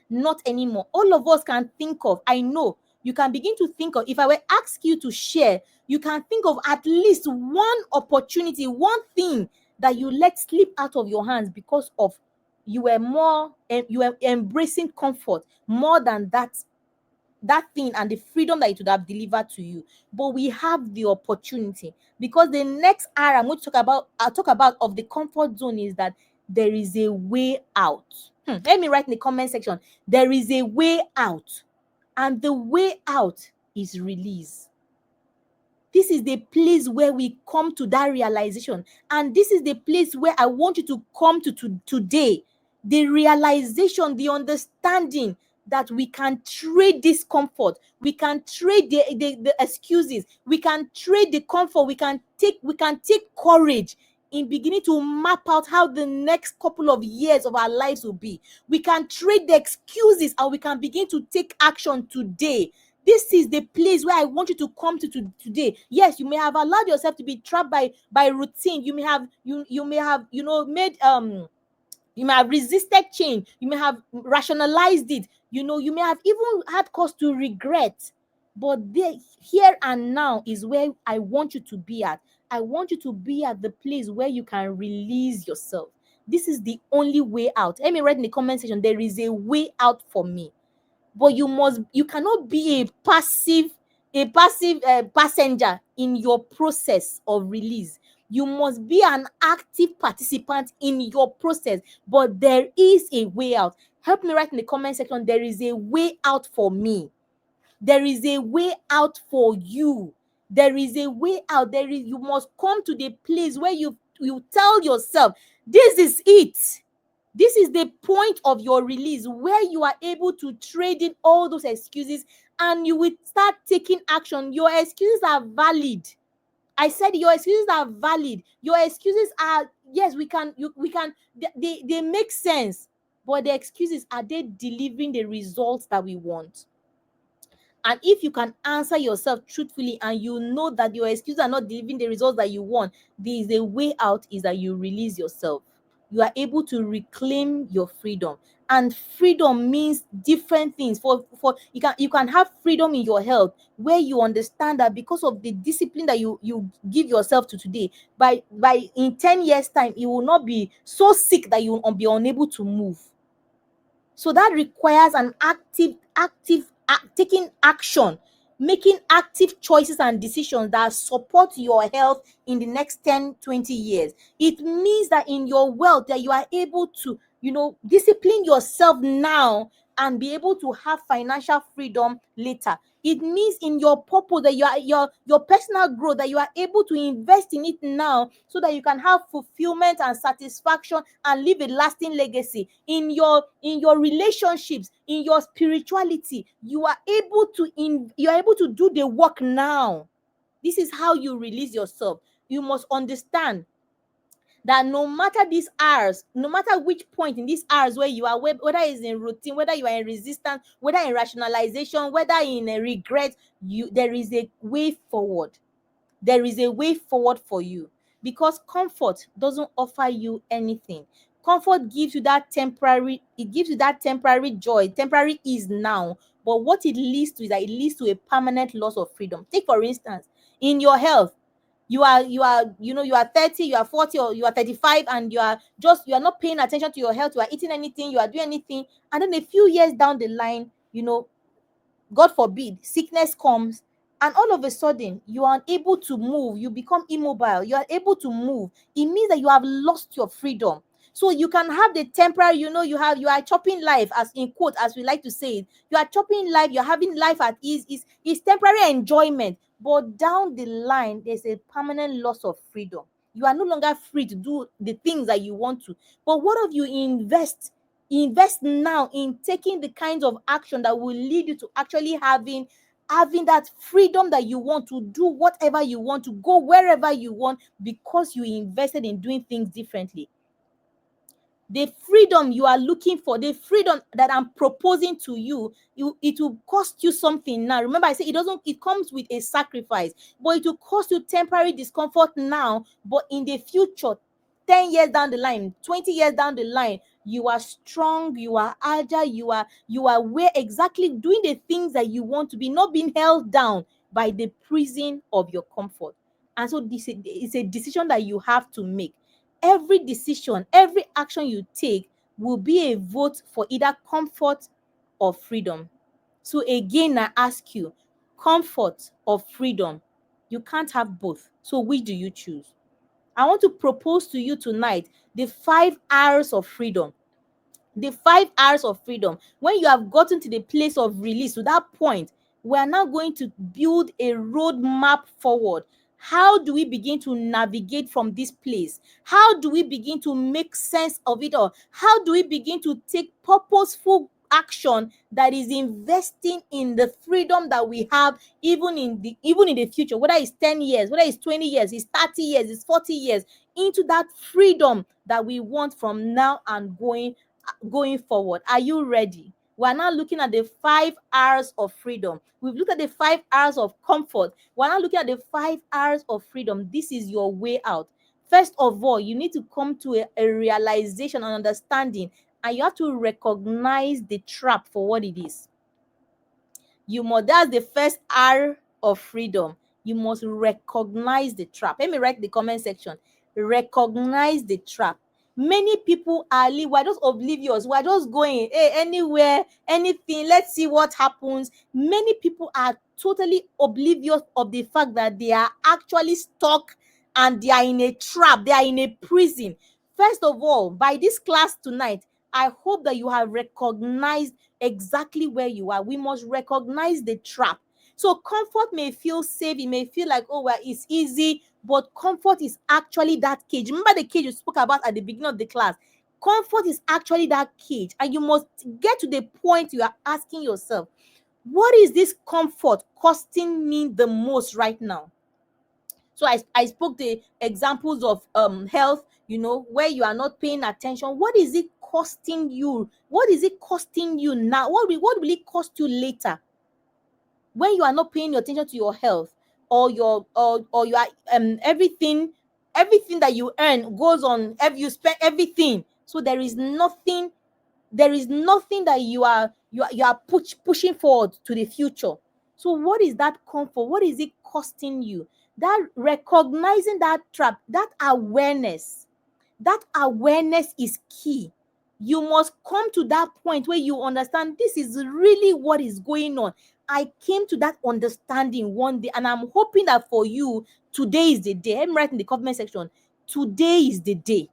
Not anymore. All of us can think of, I know, you can begin to think of, if I were ask you to share, you can think of at least one opportunity, one thing that you let slip out of your hands because of you were embracing comfort more than that thing and the freedom that it would have delivered to you. But we have the opportunity, because the next R I'm going to I'll talk about of the comfort zone is that there is a way out. Let me write in the comment section, there is a way out, and the way out is release. This is the place where we come to that realization. And this is the place where I want you to come to today. The realization, the understanding that we can trade this comfort. We can trade the excuses. We can trade the comfort. We can take courage in beginning to map out how the next couple of years of our lives will be. We can trade the excuses and we can begin to take action today. This is the place where I want you to come to today. Yes, you may have allowed yourself to be trapped by routine. You may have made you may have resisted change. You may have rationalized it. You may have even had cause to regret. But here and now is where I want you to be at. I want you to be at the place where you can release yourself. This is the only way out. Let me write in the comment section, there is a way out for me. But you cannot be a passive passenger in your process of release. You must be an active participant in your process. But there is a way out. Help me write in the comment section, there is a way out for me. There is a way out for you. There is a way out. You must come to the place where you tell yourself, this is it. This is the point of your release, where you are able to trade in all those excuses and you will start taking action. Your excuses are valid. I said your excuses are valid. Your excuses are, yes, they make sense. But the excuses, are they delivering the results that we want? And if you can answer yourself truthfully and you know that your excuses are not delivering the results that you want, there is a way out, is that you release yourself. You are able to reclaim your freedom. And freedom means different things. For you can have freedom in your health, where you understand that because of the discipline that you give yourself to today, by in 10 years time, you will not be so sick that you will be unable to move. So that requires an taking action, making active choices and decisions that support your health in the next 10, 20 years. It means that in your wealth, that you are able to, discipline yourself now and be able to have financial freedom later. It means in your purpose, that your personal growth, that you are able to invest in it now, so that you can have fulfillment and satisfaction and leave a lasting legacy in your relationships, in your spirituality. You are able to do the work now. This is how you release yourself. You must understand that no matter these hours, no matter which point in these hours where you are, whether it's in routine, whether you are in resistance, whether in rationalization, whether in a regret, there is a way forward. There is a way forward for you, because comfort doesn't offer you anything. Comfort gives you that temporary joy, temporary ease now. But what it leads to is that it leads to a permanent loss of freedom. Take for instance, in your health, you are 30, you are 40, or you are 35, and you are not paying attention to your health. You are eating anything, you are doing anything, and then a few years down the line, God forbid, sickness comes, and all of a sudden you are unable to move. You become immobile. You are able to move. It means that you have lost your freedom. So you can have the temporary, you are chopping life, as in quote, as we like to say it. You are chopping life. You're having life at ease. Is temporary enjoyment, but down the line, there's a permanent loss of freedom. You are no longer free to do the things that you want to. But what if you invest now in taking the kinds of action that will lead you to actually having having that freedom that you want to do whatever you want, to go wherever you want, because you invested in doing things differently. The freedom you are looking for, the freedom that I'm proposing to you, it will cost you something now. Remember, I said it comes with a sacrifice, but it will cost you temporary discomfort now, but in the future, 10 years down the line, 20 years down the line, you are strong, you are agile, you are where exactly doing the things that you want to be, not being held down by the prison of your comfort. And so this is a decision that you have to make. Every decision, every action you take will be a vote for either comfort or freedom. So again, I ask you, comfort or freedom? You can't have both. So which do you choose? I want to propose to you tonight the 5 hours of freedom. The 5 hours of freedom. When you have gotten to the place of release, to that point, we are now going to build a roadmap forward. How do we begin to navigate from this place? How do we begin to make sense of it all? How do we begin to take purposeful action that is investing in the freedom that we have, even in the future, whether it's 10 years, whether it's 20 years, it's 30 years, it's 40 years, into that freedom that we want from now and going forward. Are you ready? We're now looking at the 5 hours of freedom. We've looked at the 5 hours of comfort. We're now looking at the 5 hours of freedom. This is your way out. First of all, you need to come to a realization and understanding, and you have to recognize the trap for what it is. That's the first R of freedom. You must recognize the trap. Let me write the comment section. Recognize the trap. Many people we're just oblivious. We're just going, hey, anywhere, anything, let's see what happens. Many people are totally oblivious of the fact that they are actually stuck and they are in a trap, they are in a prison. First of all, by this class tonight, I hope that you have recognized exactly where you are. We must recognize the trap. So comfort may feel safe, it may feel like, oh, well, it's easy, but comfort is actually that cage. Remember the cage you spoke about at the beginning of the class? Comfort is actually that cage, and you must get to the point you are asking yourself, what is this comfort costing me the most right now? So I spoke the examples of health, where you are not paying attention. What is it costing you? What is it costing you now? What will it cost you later when you are not paying your attention to your health, or you are everything that you earn goes on, you spend everything. So there is nothing that you are pushing forward to the future. So what is that comfort? What is it costing you? That recognizing that trap, that awareness is key. You must come to that point where you understand this is really what is going on. I came to that understanding one day, and I'm hoping that for you, today is the day. Let me write in the comment section. Today is the day.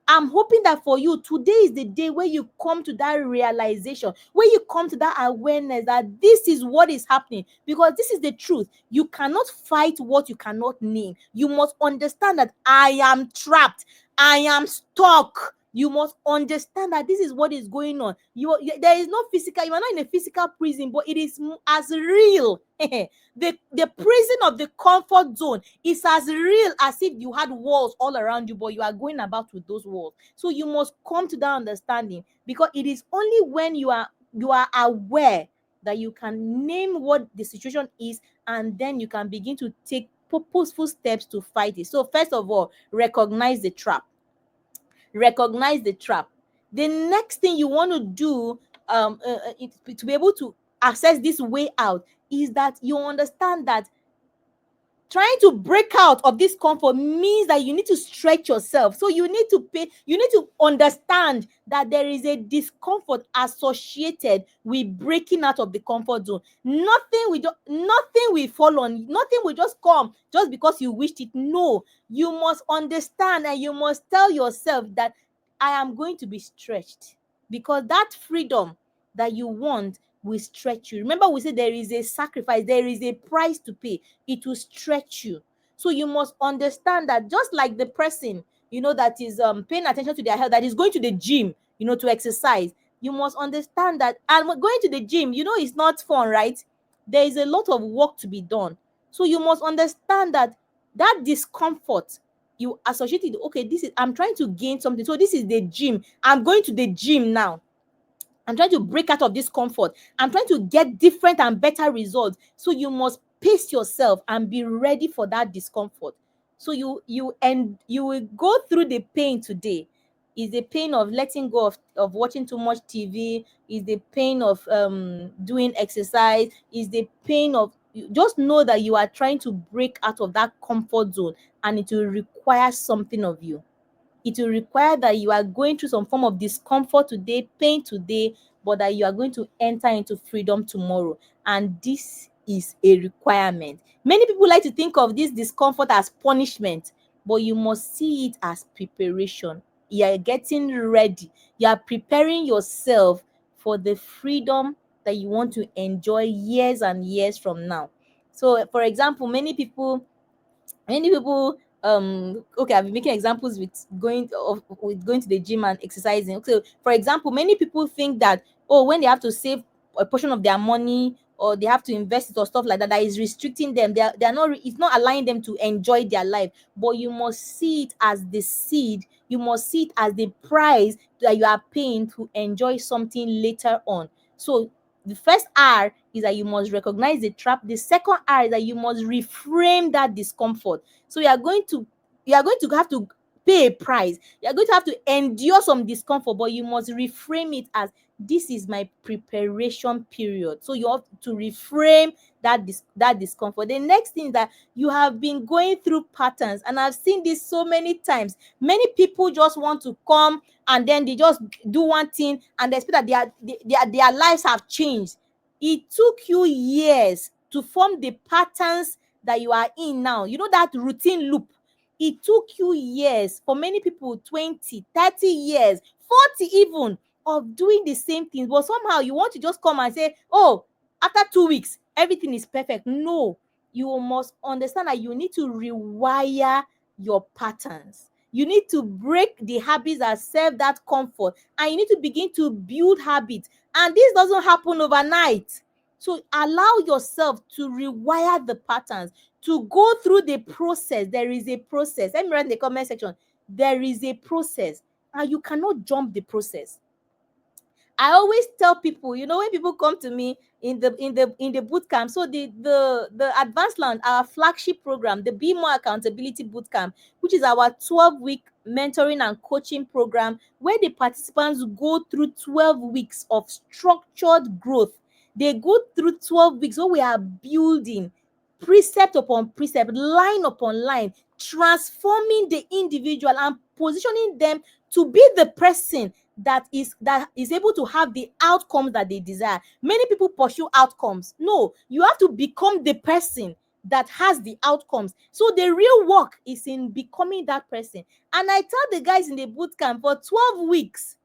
I'm hoping that for you, today is the day where you come to that realization, where you come to that awareness that this is what is happening, because this is the truth. You cannot fight what you cannot name. You must understand that I am trapped. I am stuck. You must understand that this is what is going on. There is no physical, you are not in a physical prison, but it is as real. The prison of the comfort zone is as real as if you had walls all around you, but you are going about with those walls. So you must come to that understanding, because it is only when you are aware that you can name what the situation is, and then you can begin to take purposeful steps to fight it. So first of all, recognize the trap. Recognize the trap. The next thing you want to do, to be able to access this way out, is that you understand that trying to break out of this comfort means that you need to stretch yourself. So you need to understand that there is a discomfort associated with breaking out of the comfort zone. Nothing will fall on, nothing will just come just because you wished it. No, you must understand, and you must tell yourself that I am going to be stretched, because that freedom that you want will stretch you. Remember, we said there is a sacrifice, there is a price to pay. It will stretch you. So you must understand that, just like the person, that is paying attention to their health, that is going to the gym, to exercise, you must understand that, and going to the gym, it's not fun, right? there is a lot of work to be done. So you must understand that that discomfort you associated, okay, this is, I'm trying to gain something. So this is the gym. I'm going to the gym now. I'm trying to break out of this comfort. I'm trying to get different and better results. So you must pace yourself and be ready for that discomfort. So you will go through the pain today. Is the pain of letting go of watching too much TV, is the pain of doing exercise, is the pain of, just know that you are trying to break out of that comfort zone, and it will require something of you. It will require that you are going through some form of discomfort today, pain today, but that you are going to enter into freedom tomorrow. And this is a requirement. Many people like to think of this discomfort as punishment, but you must see it as preparation. You are getting ready. You are preparing yourself for the freedom that you want to enjoy years and years from now. So, for example, many people okay, I've been making examples with going to the gym and exercising. Okay, for example, many people think that, oh, when they have to save a portion of their money, or they have to invest it or stuff like that, that is restricting them. They are not, it's not allowing them to enjoy their life. But you must see it as the seed. You must see it as the price that you are paying to enjoy something later on. So the first R is that you must recognize the trap. The second R is that you must reframe that discomfort. So you are going to have to pay a price. You are going to have to endure some discomfort, but you must reframe it as, this is my preparation period. So you have to reframe that discomfort. The next thing is that you have been going through patterns, and I've seen this so many times. Many people just want to come, and then they just do one thing, and they expect that their lives have changed. It took you years to form the patterns that you are in now. You know, that routine loop. It took you years, for many people 20, 30 years, 40 even, of doing the same things. But somehow you want to just come and say, oh, after 2 weeks everything is perfect. No, you must understand that you need to rewire your patterns. You need to break the habits that serve that comfort, and you need to begin to build habits. And this doesn't happen overnight. So allow yourself to rewire the patterns, to go through the process. There is a process. Let me write in the comment section. There is a process, and you cannot jump the process. I always tell people, when people come to me in the boot camp, so the advanced land, our flagship program, the Be More Accountability Bootcamp, which is our 12-week mentoring and coaching program, where the participants go through 12 weeks of structured growth. They go through 12 weeks where we are building precept upon precept, line upon line, transforming the individual and positioning them to be the person that is able to have the outcomes that they desire. Many people pursue outcomes. No, you have to become the person that has the outcomes. So the real work is in becoming that person. And I tell the guys in the boot camp, for 12 weeks,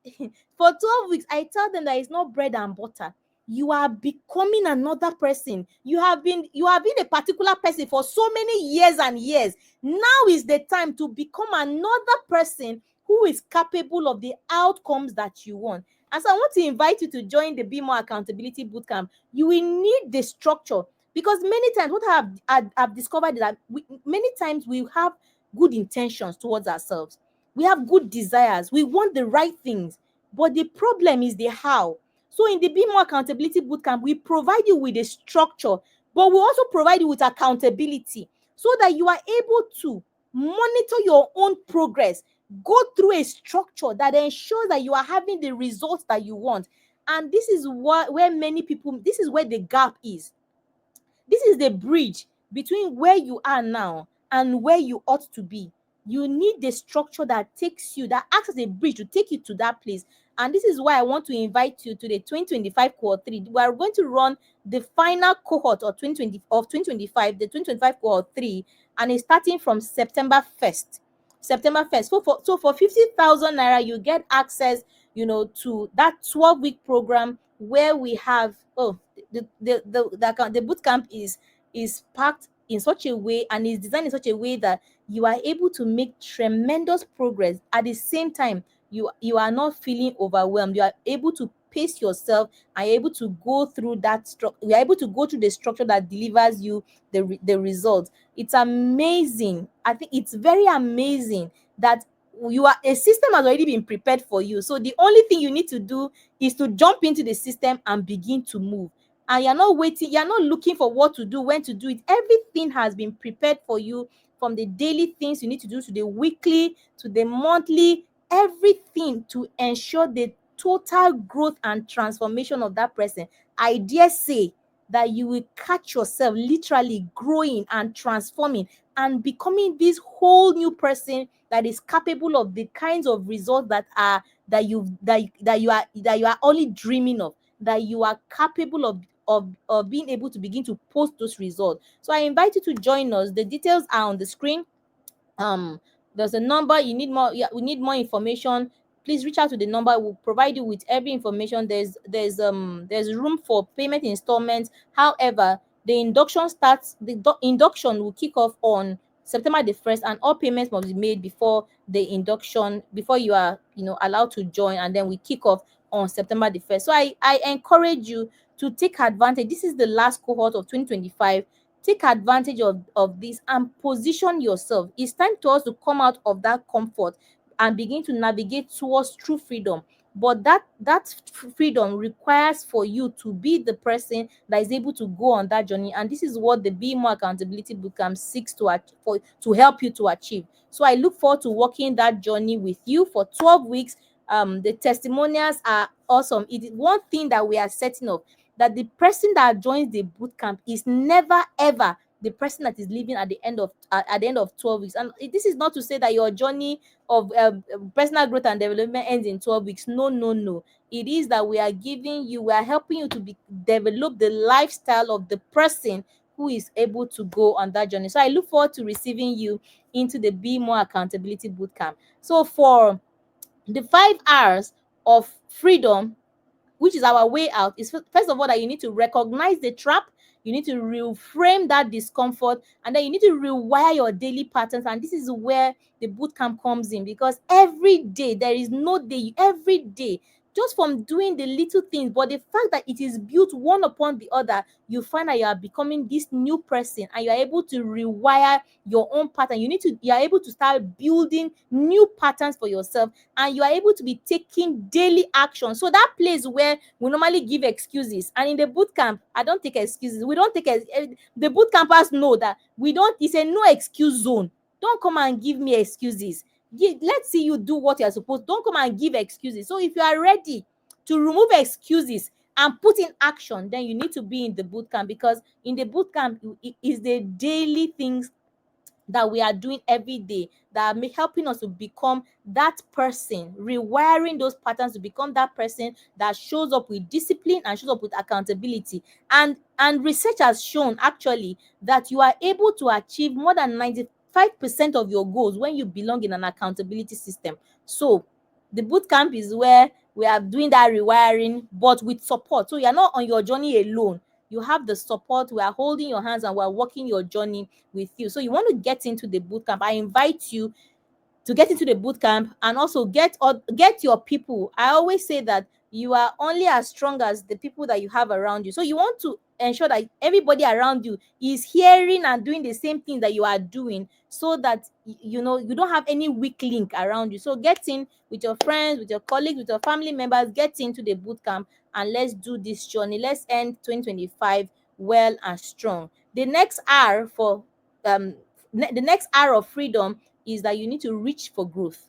for 12 weeks, I tell them that it's not bread and butter. You are becoming another person. You have been a particular person for so many years and years. Now is the time to become another person who is capable of the outcomes that you want. And so I want to invite you to join the Be More Accountability Bootcamp. You will need the structure, because many times what I've discovered is that many times we have good intentions towards ourselves. We have good desires. We want the right things. But the problem is the how. So in the Be More Accountability Bootcamp, we provide you with a structure, but we also provide you with accountability, so that you are able to monitor your own progress, go through a structure that ensures that you are having the results that you want. And this is where many people, this is where the gap is. This is the bridge between where you are now and where you ought to be. You need the structure that acts as a bridge to take you to that place. And this is why I want to invite you to the 2025 cohort 3. We are going to run the final cohort of 2025, the 2025 cohort 3, and it's starting from September 1st. September 1st. So for 50,000 naira, you get access, to that 12-week program, where we have, the boot camp is packed in such a way and is designed in such a way that you are able to make tremendous progress. At the same time, you are not feeling overwhelmed. You are able to pace yourself, and you're able to go through that you're able to go through the structure that delivers you the result. It's amazing. I think it's very amazing that a system has already been prepared for you. So the only thing you need to do is to jump into the system and begin to move. And you're not waiting, you're not looking for what to do, when to do it. Everything has been prepared for you, from the daily things you need to do to the weekly to the monthly, everything to ensure the total growth and transformation of that person. I dare say that you will catch yourself literally growing and transforming and becoming this whole new person that is capable of the kinds of results that you are only dreaming of, that you are capable of being able to begin to post those results. So I invite you to join us. The details are on the screen. There's a number. You need more, yeah, we need more information. Please reach out to the number. We'll provide you with every information. There's room for payment installments. However, the induction will kick off on September the 1st, and all payments must be made before the induction, before you are allowed to join, and then we kick off on September the 1st. So I encourage you to take advantage. This is the last cohort of 2025. Take advantage of this and position yourself. It's time to us to come out of that comfort and begin to navigate towards true freedom. But that freedom requires for you to be the person that is able to go on that journey. And this is what the Be More Accountability Bootcamp seeks to help you to achieve. So I look forward to walking that journey with you for 12 weeks. The testimonials are awesome. It is one thing that we are setting up, that the person that joins the boot camp is never ever the person that is leaving at the end of 12 weeks. And this is not to say that your journey of personal growth and development ends in 12 weeks. No, no, no. It is that we are helping you to develop the lifestyle of the person who is able to go on that journey. So I look forward to receiving you into the Be More Accountability Bootcamp. So for the 5 hours of freedom, which is our way out, is first of all that you need to recognize the trap, you need to reframe that discomfort, and then you need to rewire your daily patterns. And this is where the boot camp comes in, because every day, there is no day, every day, just from doing the little things, but the fact that it is built one upon the other, you find that you are becoming this new person, and you are able to rewire your own pattern. You are able to start building new patterns for yourself, and you are able to be taking daily action. So that place where we normally give excuses, and in the boot camp, I don't take excuses. We don't take the boot campers know that we don't. It's a no excuse zone. Don't come and give me excuses. Let's see you do what you're supposed. Don't come and give excuses. So if you are ready to remove excuses and put in action, then you need to be in the boot camp, because in the boot camp it is the daily things that we are doing every day that are helping us to become that person, rewiring those patterns to become that person that shows up with discipline and shows up with accountability. And research has shown actually that you are able to achieve more than 95% of your goals when you belong in an accountability system. So the boot camp is where we are doing that rewiring, but with support. So you're not on your journey alone. You have the support. We are holding your hands and we're walking your journey with you. So you want to get into the bootcamp, I invite you to get into the boot camp, and also get your people. I always say that you are only as strong as the people that you have around you. So you want to ensure that everybody around you is hearing and doing the same thing that you are doing, so that you don't have any weak link around you. So get in with your friends, with your colleagues, with your family members. Get into the boot camp, and let's do this journey. Let's end 2025 well and strong. The next hour of freedom is that you need to reach for growth.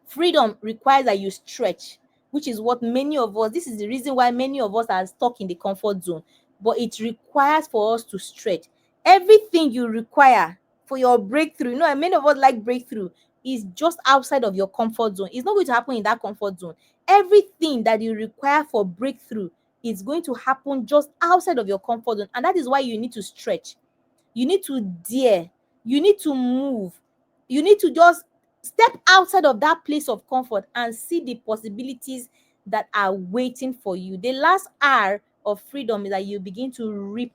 Freedom requires that you stretch, which is what this is the reason why many of us are stuck in the comfort zone. But it requires for us to stretch. Everything you require for your breakthrough, and many of us like breakthrough, is just outside of your comfort zone. It's not going to happen in that comfort zone. Everything that you require for breakthrough is going to happen just outside of your comfort zone. And that is why you need to stretch. You need to dare. You need to move. You need to just step outside of that place of comfort and see the possibilities that are waiting for you. The last R of freedom is that you begin to reap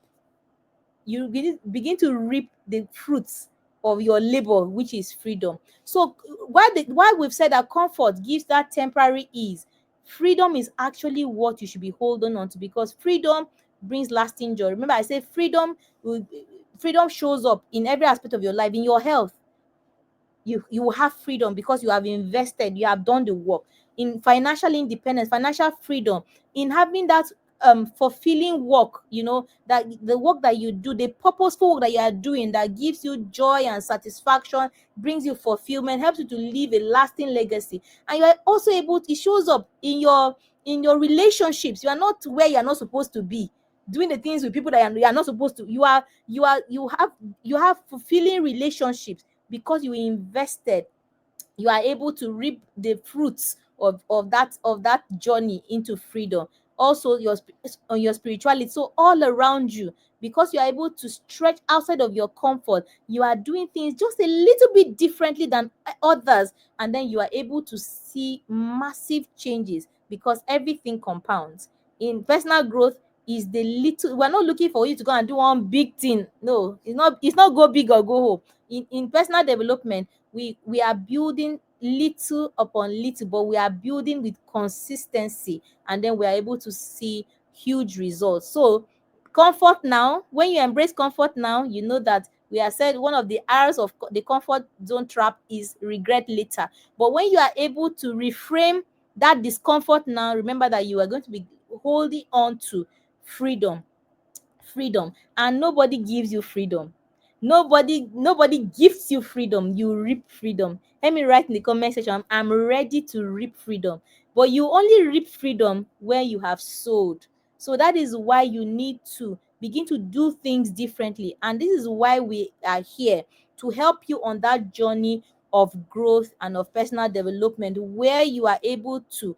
the fruits of your labor, which is freedom. So while we've said that comfort gives that temporary ease, freedom is actually what you should be holding on to, because freedom brings lasting joy. Remember, I said freedom shows up in every aspect of your life. In your health, you will have freedom because you have invested, you have done the work. In financial independence, financial freedom, in having that fulfilling work, that the work that you do, the purposeful work that you are doing, that gives you joy and satisfaction, brings you fulfillment, helps you to leave a lasting legacy. And you are also able it shows up in your relationships. You are not where you are not supposed to be, doing the things with people that you are not supposed to. You have fulfilling relationships because you invested. You are able to reap the fruits of that journey into freedom. Also, on your spirituality, so all around you, because you are able to stretch outside of your comfort, you are doing things just a little bit differently than others, and then you are able to see massive changes, because everything compounds. In personal growth, is the little. We're not looking for you to go and do one big thing. No, it's not go big or go home. In personal development, we are building little upon little, but we are building with consistency, and then we are able to see huge results. So comfort now, when you embrace comfort now, you know that we have said one of the R's of the comfort zone trap is regret later. But when you are able to reframe that discomfort now, remember that you are going to be holding on to freedom. And nobody gives you freedom. Nobody gifts you freedom. You reap freedom. Let me write in the comment section, I'm ready to reap freedom. But you only reap freedom when you have sowed. So that is why you need to begin to do things differently, and this is why we are here, to help you on that journey of growth and of personal development, where you're able to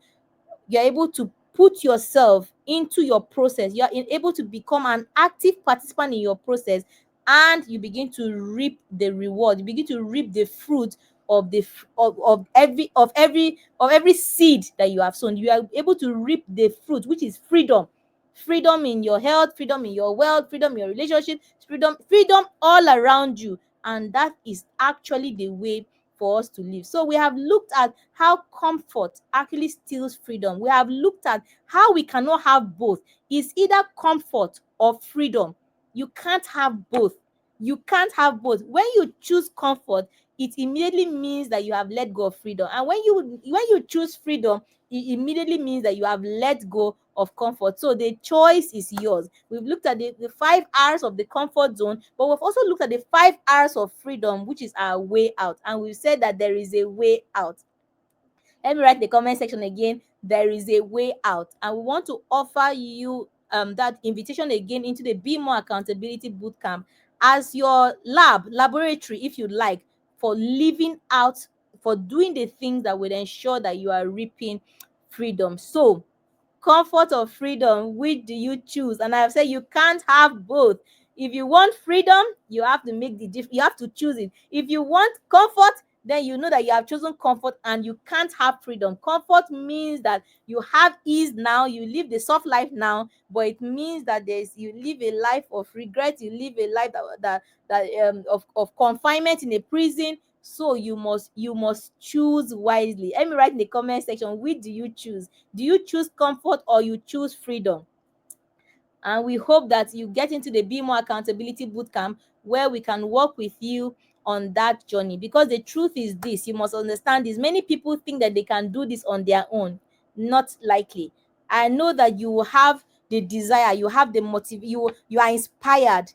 put yourself into your process. You are able to become an active participant in your process, and you begin to reap the reward. You begin to reap the fruit of the of every seed that you have sown. You are able to reap the fruit, which is freedom in your health, freedom in your wealth, freedom in your relationship, freedom all around you. And that is actually the way for us to live. So we have looked at how comfort actually steals freedom. We have looked at how we cannot have both. It's either comfort or freedom. You can't have both. You can't have both. When you choose comfort, it immediately means that you have let go of freedom. And when you choose freedom, it immediately means that you have let go of comfort. So the choice is yours. We've looked at the 5 R's of the comfort zone, but we've also looked at the 5 R's of freedom, which is our way out. And we've said that there is a way out. Let me write the comment section again. There is a way out. And we want to offer you that invitation again into the Be More Accountability Bootcamp as your laboratory, if you like, for living out, for doing the things that will ensure that you are reaping freedom. So comfort or freedom, which do you choose? And I've said you can't have both. If you want freedom, you have to make you have to choose it. If you want comfort, then you know that you have chosen comfort, and you can't have freedom. Comfort means that you have ease now, you live the soft life now, but it means that you live a life of regret, you live a life of confinement in a prison. So you must choose wisely. Let me write in the comment section, which do you choose? Do you choose comfort or you choose freedom? And we hope that you get into the Be More Accountability Bootcamp, where we can work with you on that journey. Because the truth is this, you must understand this. Many people think that they can do this on their own. Not likely. I know that you have the desire, you have the motive, you are inspired.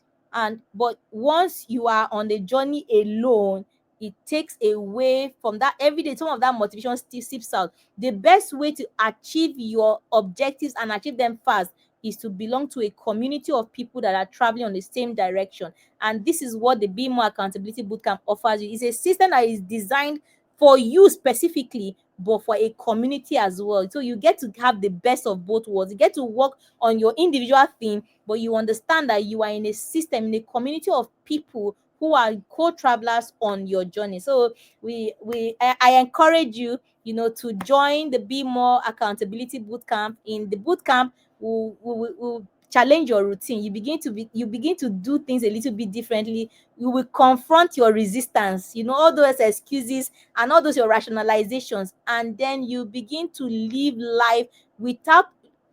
But once you are on the journey alone, it takes away from that every day. Some of that motivation still seeps out. The best way to achieve your objectives and achieve them fast is to belong to a community of people that are traveling on the same direction. And this is what the Be More Accountability Bootcamp offers you. It's a system that is designed for you specifically, but for a community as well. So you get to have the best of both worlds. You get to work on your individual thing, but you understand that you are in a system, in a community of people who are co-travelers on your journey. So I encourage you, to join the Be More Accountability Bootcamp. In the bootcamp, we'll challenge your routine. You begin to do things a little bit differently. You will confront your resistance, all those excuses and all those your rationalizations, and then you begin to live life without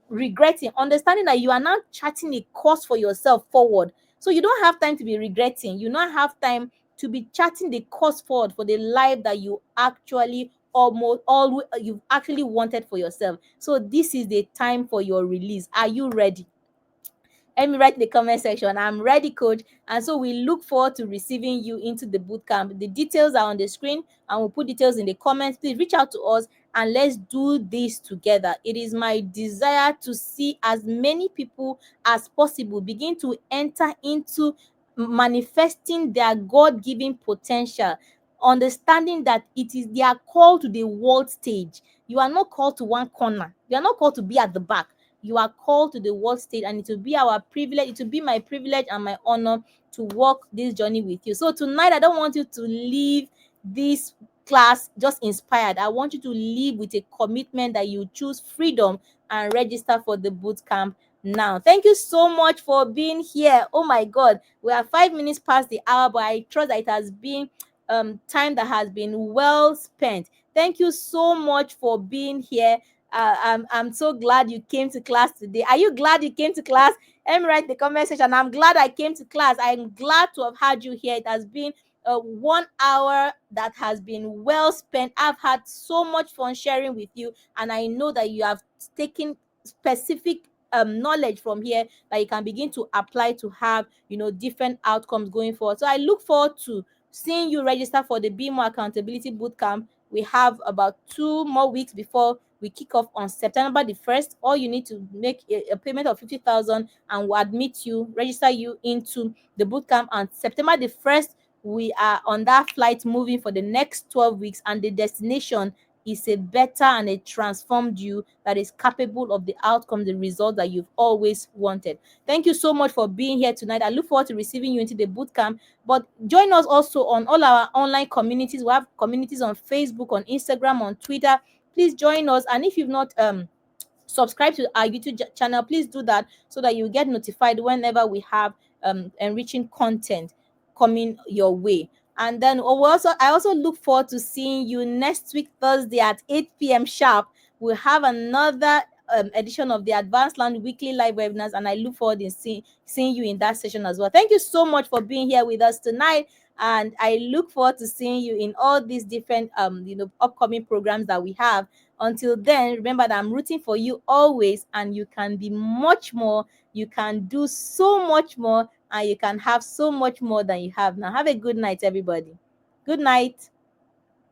regretting, understanding that you are now charting a course for yourself forward. So you don't have time to be regretting. You don't have time to be charting the course forward for the life that you actually almost always you've actually wanted for yourself. So this is the time for your release. Are you ready? Let me write in the comment section, I'm ready, coach. And so we look forward to receiving you into the bootcamp. The details are on the screen, and we'll put details in the comments. Please reach out to us and let's do this together. It is my desire to see as many people as possible begin to enter into manifesting their God-given potential, understanding that it is their call to the world stage. You are not called to one corner. You are not called to be at the back. You are called to the world stage, and it will be our privilege. It will be my privilege and my honor to walk this journey with you. So tonight, I don't want you to leave this class just inspired. I want you to leave with a commitment that you choose freedom and register for the boot camp now. Thank you so much for being here. Oh my God, we are 5 minutes past the hour, but I trust that it has been time that has been well spent. Thank you so much for being here. I'm so glad you came to class today. Are you glad you came to class? Let me write in the comment section. I'm glad I came to class. I'm glad to have had you here. It has been 1 hour that has been well spent. I've had so much fun sharing with you, and I know that you have taken specific knowledge from here that you can begin to apply to have different outcomes going forward. So I look forward to seeing you register for the Be More Accountability Bootcamp. We have about 2 more weeks before we kick off on September the 1st. All you need to make a payment of 50,000 and we'll admit you, register you into the bootcamp. On September the 1st, we are on that flight moving for the next 12 weeks, and the destination is a better and a transformed you that is capable of the outcome, the result that you've always wanted. Thank you so much for being here tonight. I look forward to receiving you into the bootcamp. But join us also on all our online communities. We have communities on Facebook, on Instagram, on Twitter. Please join us. And if you've not subscribe to our YouTube channel, please do that so that you get notified whenever we have enriching content coming your way. And then I also look forward to seeing you next week, Thursday at 8 p.m. sharp. We'll have another edition of the Advanced Land Weekly Live Webinars, and I look forward to seeing you in that session as well. Thank you so much for being here with us tonight, and I look forward to seeing you in all these different upcoming programs that we have. Until then, remember that I'm rooting for you always, and you can be much more. You can do so much more, and you can have so much more than you have now. Have a good night, everybody. Good night.